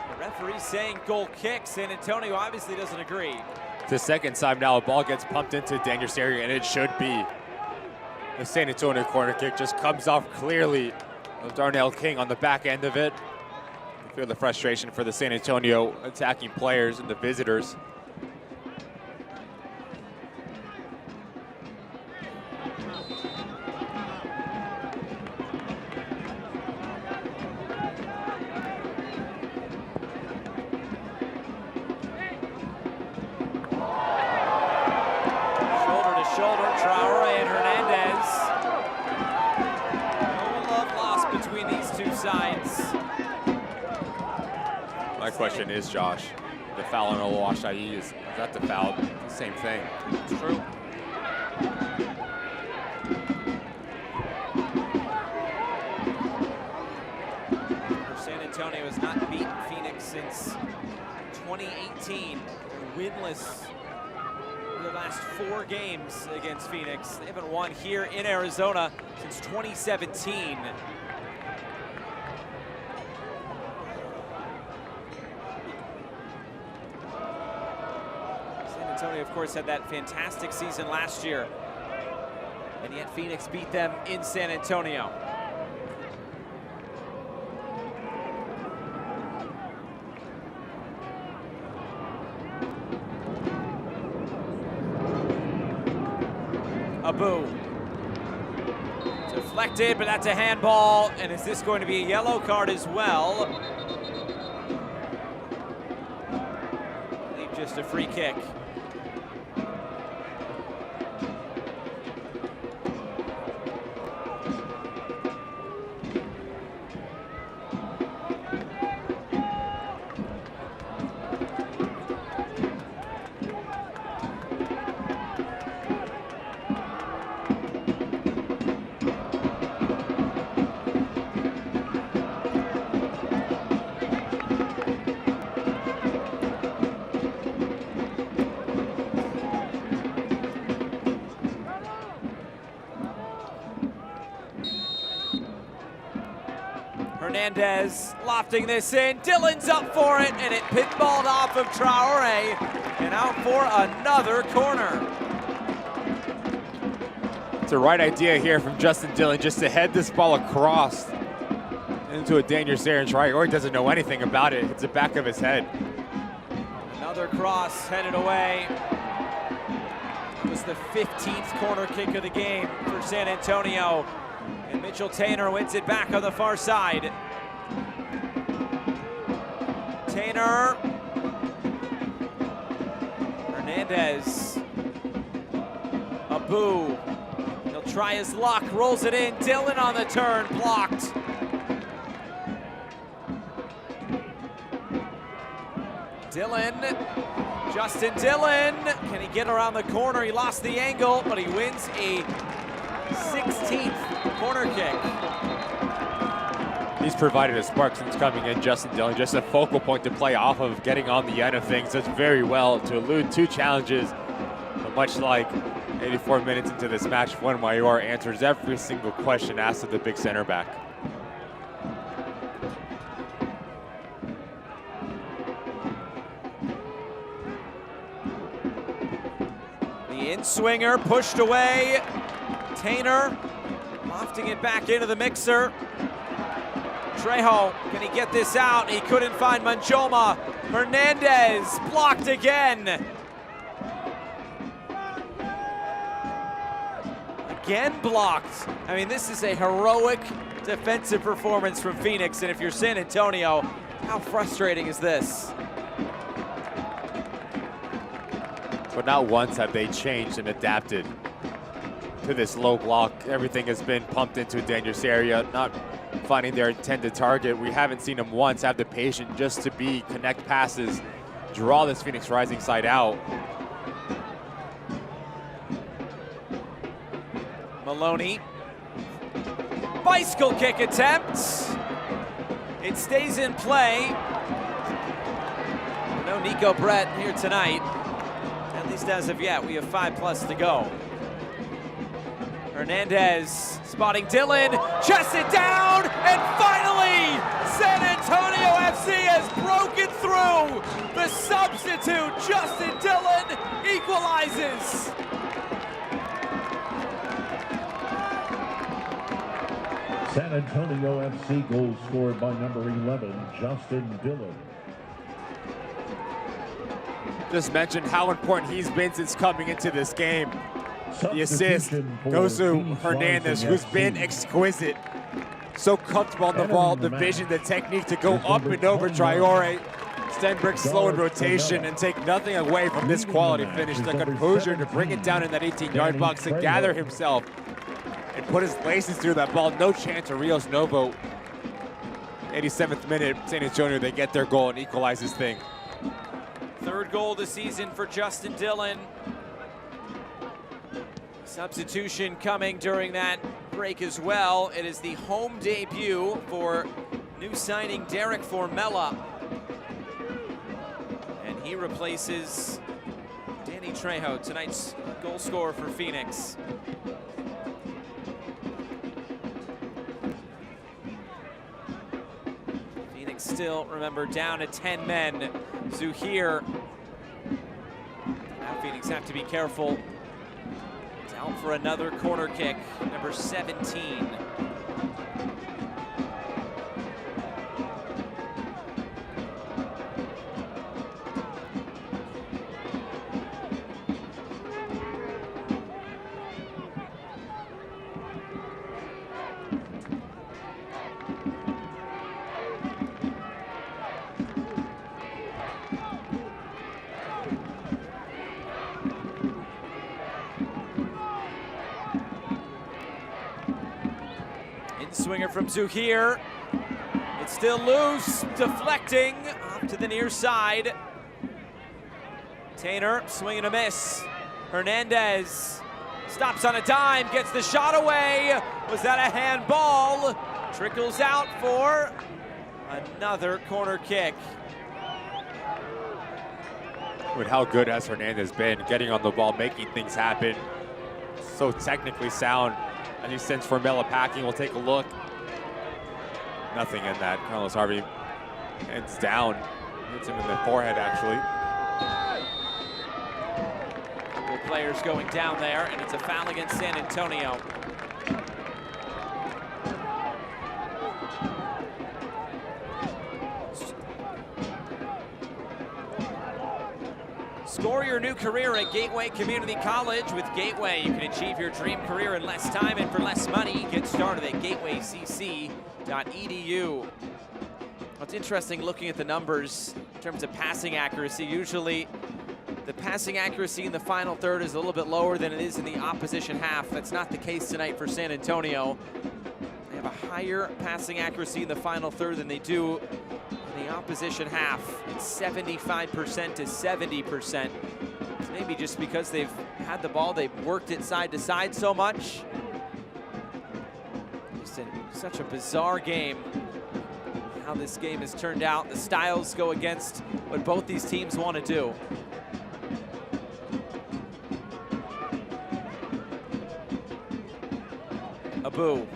The referee saying goal kick. San Antonio obviously doesn't agree. It's the second time now a ball gets pumped into a dangerous area, and it should be. The San Antonio corner kick just comes off clearly of Darnell King on the back end of it. Feel the frustration for the San Antonio attacking players and the visitors. Shoulder to shoulder, Traore and Hernandez. No love lost between these two sides. My question is, Josh, the foul on Oluwaseyi, is that the foul? The same thing. It's true. San Antonio has not beaten Phoenix since 2018. They're winless in the last 4 games against Phoenix. They haven't won here in Arizona since 2017. Antonio, of course, had that fantastic season last year, and yet Phoenix beat them in San Antonio. Abu. Deflected, but that's a handball, and is this going to be a yellow card as well? I believe just a free kick. Hernandez lofting this in. Dylan's up for it, and it pinballed off of Traore and out for another corner. It's the right idea here from Justin Dillon, just to head this ball across into a dangerous area, and Traore doesn't know anything about it. It's the back of his head. Another cross headed away. It was the 15th corner kick of the game for San Antonio. And Mitchell Tainer wins it back on the far side. Tainer. Hernandez. Abu. He'll try his luck, rolls it in. Dillon on the turn, blocked. Dillon, Justin Dillon, can he get around the corner? He lost the angle, but he wins a 16th corner kick. He's provided a spark since coming in, Justin Dillon, just a focal point to play off of, getting on the end of things. Does very well to elude 2 challenges, but much like 84 minutes into this match, Juan Mayor answers every single question asked of the big center back. In-swinger pushed away. Tainer lofting it back into the mixer. Trejo, can he get this out? He couldn't find Manchoma. Hernandez blocked again. Again blocked. I mean, this is a heroic defensive performance from Phoenix, and if you're San Antonio, how frustrating is this? But not once have they changed and adapted to this low block. Everything has been pumped into a dangerous area, not finding their intended target. We haven't seen them once have the patience just to connect passes, draw this Phoenix Rising side out. Maloney. Bicycle kick attempt. It stays in play. No Nico Brett here tonight. At least as of yet, we have 5+ to go. Hernandez spotting Dillon, chests it down, and finally, San Antonio FC has broken through. The substitute, Justin Dillon, equalizes. San Antonio FC goal scored by number 11, Justin Dillon. Just mentioned how important he's been since coming into this game. The assist goes to Hernandez, who's been exquisite. So comfortable on the ball, the vision, the technique to go up and over Traore. Stenberg slow in rotation and take nothing away from this quality finish. The composure to bring it down in that 18-yard box, to gather himself and put his laces through that ball. No chance of Rios Novo. 87th minute, San Antonio, they get their goal and equalize this thing. Third goal of the season for Justin Dillon. Substitution coming during that break as well. It is the home debut for new signing Derek Formella. And he replaces Danny Trejo, tonight's goal scorer for Phoenix. Phoenix still, remember, down to 10 men. Zuhir. Now Phoenix have to be careful. Down for another corner kick, number 17. Swinger from Zuhir. It's still loose, deflecting off to the near side. Tainer, swing and a miss. Hernandez stops on a dime, gets the shot away. Was that a handball? Trickles out for another corner kick. With how good has Hernandez been, getting on the ball, making things happen. So technically sound. As he sends Formella packing, we'll take a look. Nothing in that. Carlos Harvey heads down. Hits him in the forehead, actually. Couple players going down there, and it's a foul against San Antonio. Score your new career at Gateway Community College. With Gateway, you can achieve your dream career in less time and for less money. Get started at gatewaycc.edu. It's interesting looking at the numbers in terms of passing accuracy. Usually, the passing accuracy in the final third is a little bit lower than it is in the opposition half. That's not the case tonight for San Antonio. They have a higher passing accuracy in the final third than they do in the opposition half. It's 75% to 70%. It's maybe just because they've had the ball, they've worked it side to side so much. Just in such a bizarre game, how this game has turned out. The styles go against what both these teams want to do. Abu.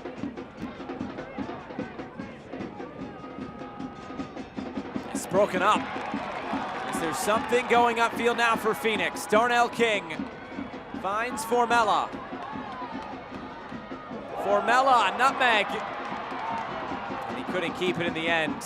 It's broken up. Is there something going upfield now for Phoenix? Darnell King finds Formella. Formella, nutmeg. And he couldn't keep it in the end.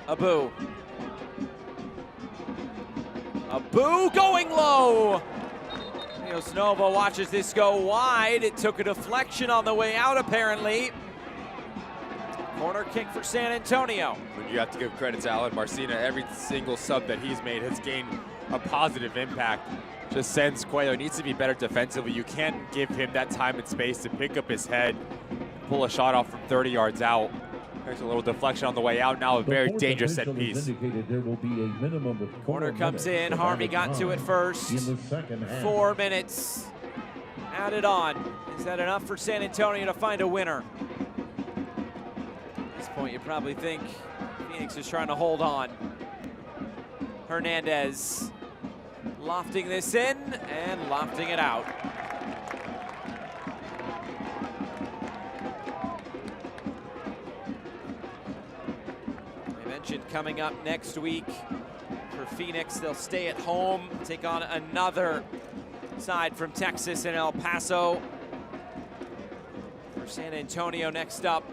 Abu. Abu going low. Nova watches this go wide. It took a deflection on the way out, apparently. Corner kick for San Antonio. You have to give credit to Alan Marcina. Every single sub that he's made has gained a positive impact. Just sends Cuello. Needs to be better defensively. You can't give him that time and space to pick up his head, pull a shot off from 30 yards out. There's a little deflection on the way out. Now a very dangerous set piece. There will be a minimum of Corner comes in. Harvey got to it first. 4 minutes added on. Is that enough for San Antonio to find a winner? At this point, you probably think Phoenix is trying to hold on. Hernandez lofting this in and lofting it out. Coming up next week for Phoenix, they'll stay at home, take on another side from Texas and El Paso. For San Antonio next up,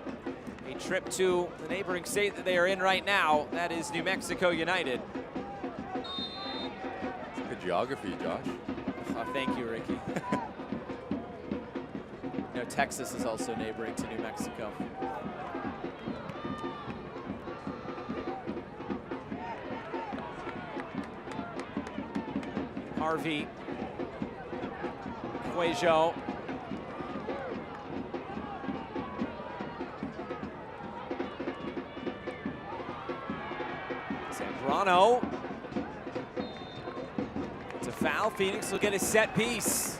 a trip to the neighboring state that they are in right now. That is New Mexico United. Good geography, Josh. Oh, thank you, Ricky. Texas is also neighboring to New Mexico. Harvey, Cuello. Zambrano. It's a foul. Phoenix will get a set piece.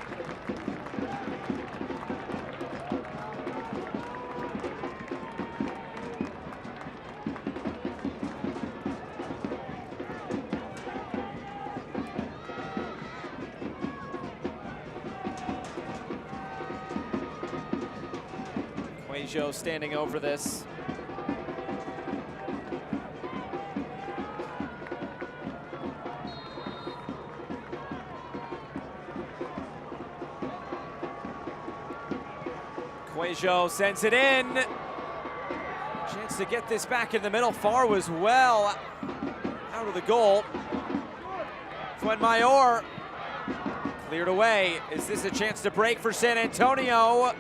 Cuello standing over this. Cuello sends it in. Chance to get this back in the middle. Far was well out of the goal. Fuenmayor cleared away. Is this a chance to break for San Antonio?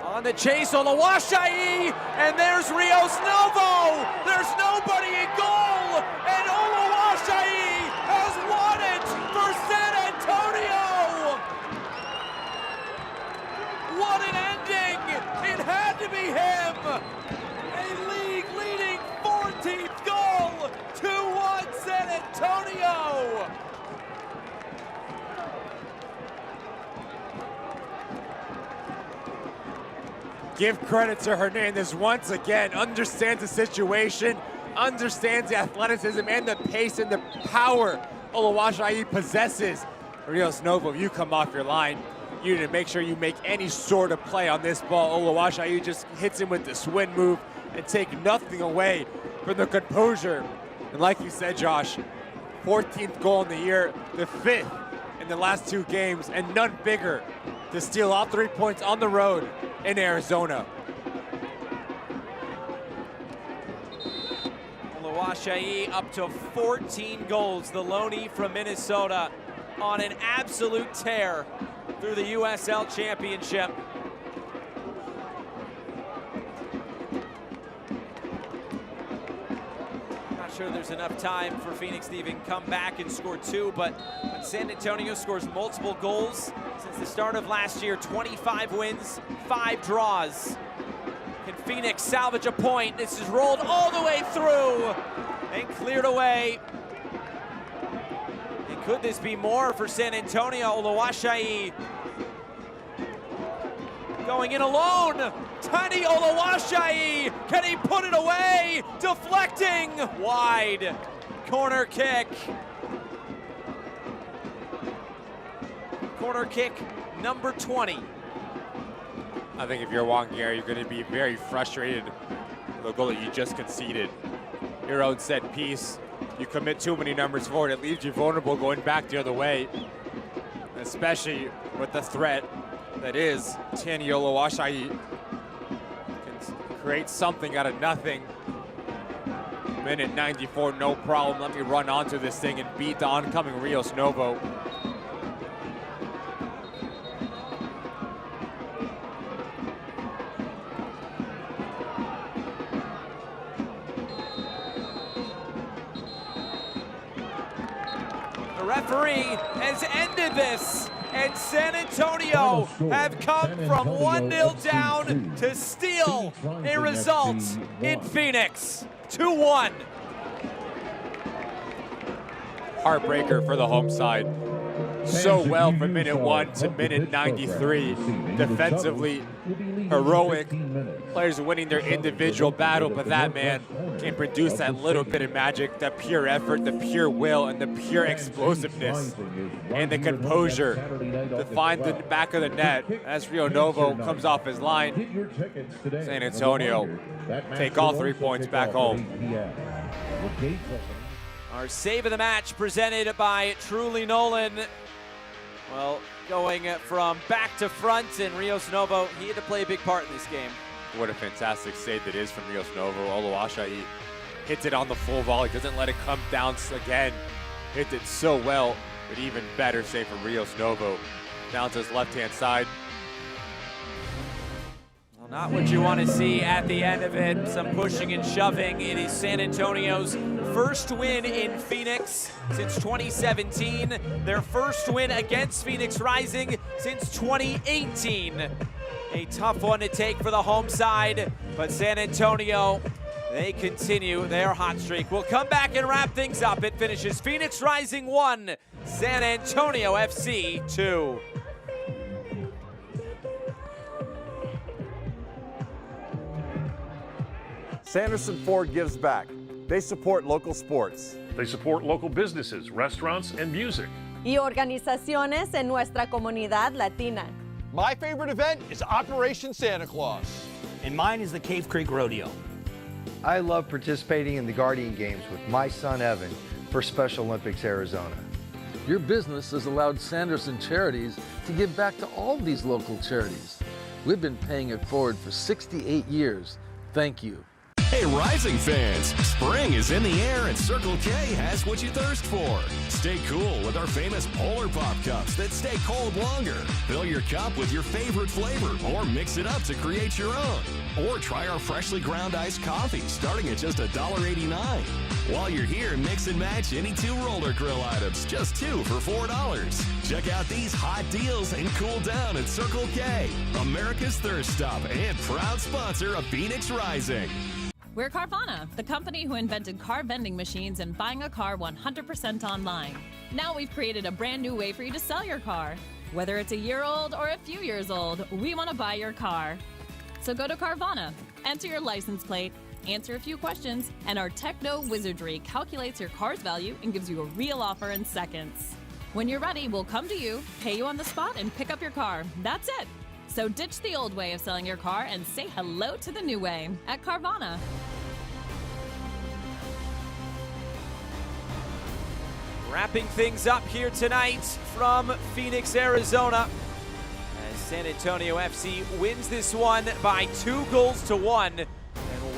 On the chase, Oluwaseyi, and there's Rios Novo. There's nobody in goal, and Oluwaseyi has won it for San Antonio. What an ending! It had to be him. A league-leading 14th goal, 2-1 San Antonio. Give credit to Hernandez once again. Understands the situation, understands the athleticism and the pace and the power Oluwaseyi possesses. Rios Novo, you come off your line. You need to make sure you make any sort of play on this ball. Oluwaseyi just hits him with the swing move, and take nothing away from the composure. And like you said, Josh, 14th goal in the year, the 5th in the last 2 games, and none bigger to steal all 3 points on the road in Arizona. Oluwaseyi up to 14 goals. The loanee from Minnesota on an absolute tear through the USL Championship. Not sure there's enough time for Phoenix to even come back and score 2, but when San Antonio scores multiple goals since the start of last year, 25 wins, 5 draws. Can Phoenix salvage a point? This is rolled all the way through and cleared away. And could this be more for San Antonio? Oluwaseyi going in alone. Tiny Oluwaseyi, can he put it away? Deflecting wide. Corner kick. Corner kick number 20. I think if you're Wang Gary, you're going to be very frustrated with the goal that you just conceded. Your own set piece, you commit too many numbers forward, it leaves you vulnerable going back the other way, especially with the threat that is Tani Oluwaseyi. Can create something out of nothing. Minute 94, no problem. Let me run onto this thing and beat the oncoming Rios Novo. Referee has ended this, and San Antonio have come from 1-0 down to steal a result in Phoenix. 2-1. Heartbreaker for the home side. So well from minute 1 to minute 93. Defensively heroic. Players winning their individual battle, but that man can produce that little bit of magic, the pure effort, the pure will, and the pure explosiveness, and the composure to find the back of the net as Rio Novo comes off his line. San Antonio take all 3 points back home. Our save of the match presented by Truly Nolan. Well, going from back to front, and Rios Novo, he had to play a big part in this game. What a fantastic save that is from Rios Novo. Oluwaseyi hits it on the full volley, doesn't let it come down again. Hits it so well, but even better save from Rios Novo. Down to his left-hand side. Well, not what you want to see at the end of it. Some pushing and shoving. It is San Antonio's first win in Phoenix since 2017. Their first win against Phoenix Rising since 2018. A tough one to take for the home side, but San Antonio, they continue their hot streak. We'll come back and wrap things up. It finishes Phoenix Rising 1, San Antonio FC 2. Sanderson Ford gives back. They support local sports. They support local businesses, restaurants, and music. Y organizaciones en nuestra comunidad latina. My favorite event is Operation Santa Claus. And mine is the Cave Creek Rodeo. I love participating in the Guardian Games with my son Evan for Special Olympics Arizona. Your business has allowed Sanderson Charities to give back to all these local charities. We've been paying it forward for 68 years. Thank you. Hey, Rising fans, spring is in the air and Circle K has what you thirst for. Stay cool with our famous Polar Pop Cups that stay cold longer. Fill your cup with your favorite flavor or mix it up to create your own. Or try our freshly ground iced coffee starting at just $1.89. While you're here, mix and match any 2 roller grill items, just 2 for $4. Check out these hot deals and cool down at Circle K, America's thirst stop and proud sponsor of Phoenix Rising. We're Carvana, the company who invented car vending machines and buying a car 100% online. Now we've created a brand new way for you to sell your car. Whether it's a year old or a few years old, we want to buy your car. So go to Carvana, enter your license plate, answer a few questions, and our techno wizardry calculates your car's value and gives you a real offer in seconds. When you're ready, we'll come to you, pay you on the spot, and pick up your car. That's it. So ditch the old way of selling your car and say hello to the new way at Carvana. Wrapping things up here tonight from Phoenix, Arizona, as San Antonio FC wins this one by 2-1. And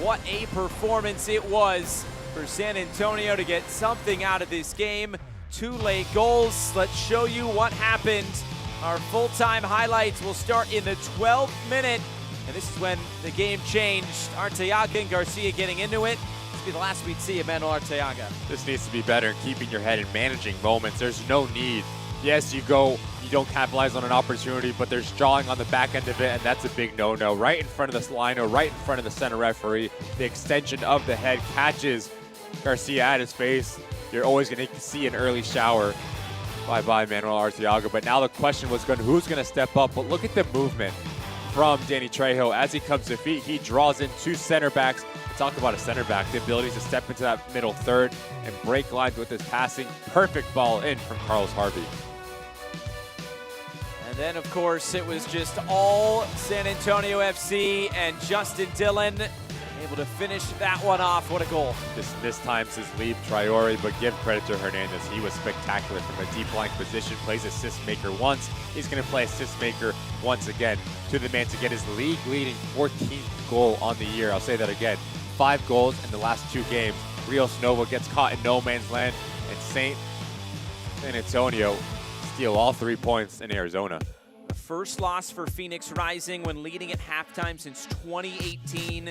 what a performance it was for San Antonio to get something out of this game. 2 late goals. Let's show you what happened. Our full-time highlights will start in the 12th minute. And this is when the game changed. Arteaga and Garcia getting into it. This will be the last we'd see of Manuel Arteaga. This needs to be better in keeping your head and managing moments. There's no need. Yes, you don't capitalize on an opportunity, but there's drawing on the back end of it, and that's a big no-no. Right in front of this lino, right in front of the center referee. The extension of the head catches Garcia at his face. You're always going to see an early shower. Bye-bye, Manuel Arteaga. But now the question was who's going to step up? But look at the movement from Danny Trejo. As he comes to feet, he draws in 2 center backs. Talk about a center back, the ability to step into that middle third and break lines with his passing. Perfect ball in from Carlos Harvey. And then, of course, it was just all San Antonio FC and Justin Dillon able to finish that one off. What a goal. Just mistimes his lead, Traore, but give credit to Hernandez. He was spectacular from a deep line position, plays assist maker once. He's going to play assist maker once again to the man to get his league-leading 14th goal on the year. I'll say that again. 5 goals in the last 2 games. Rios Nova gets caught in no man's land, and San Antonio steal all 3 points in Arizona. The first loss for Phoenix Rising when leading at halftime since 2018.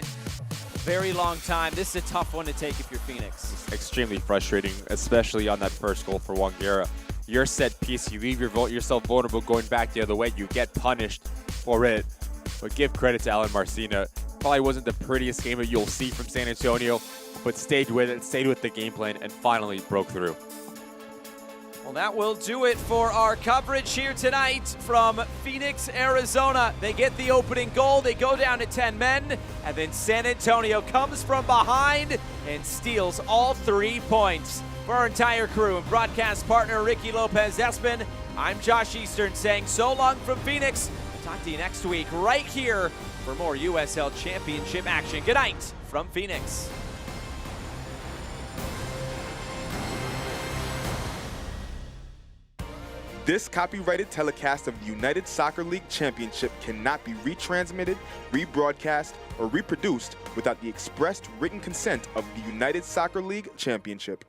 Very long time. This is a tough one to take if you're Phoenix. It's extremely frustrating, especially on that first goal for Wangera. Your set piece, you leave yourself vulnerable going back the other way. You get punished for it. But give credit to Alan Marcina. Probably wasn't the prettiest game that you'll see from San Antonio, but stayed with it, stayed with the game plan, and finally broke through. Well, that will do it for our coverage here tonight from Phoenix, Arizona. They get the opening goal, they go down to 10 men, and then San Antonio comes from behind and steals all 3 points. For our entire crew and broadcast partner Ricky Lopez-Espin, I'm Josh Eastern saying so long from Phoenix. We'll talk to you next week right here for more USL Championship action. Good night from Phoenix. This copyrighted telecast of the United Soccer League Championship cannot be retransmitted, rebroadcast, or reproduced without the expressed written consent of the United Soccer League Championship.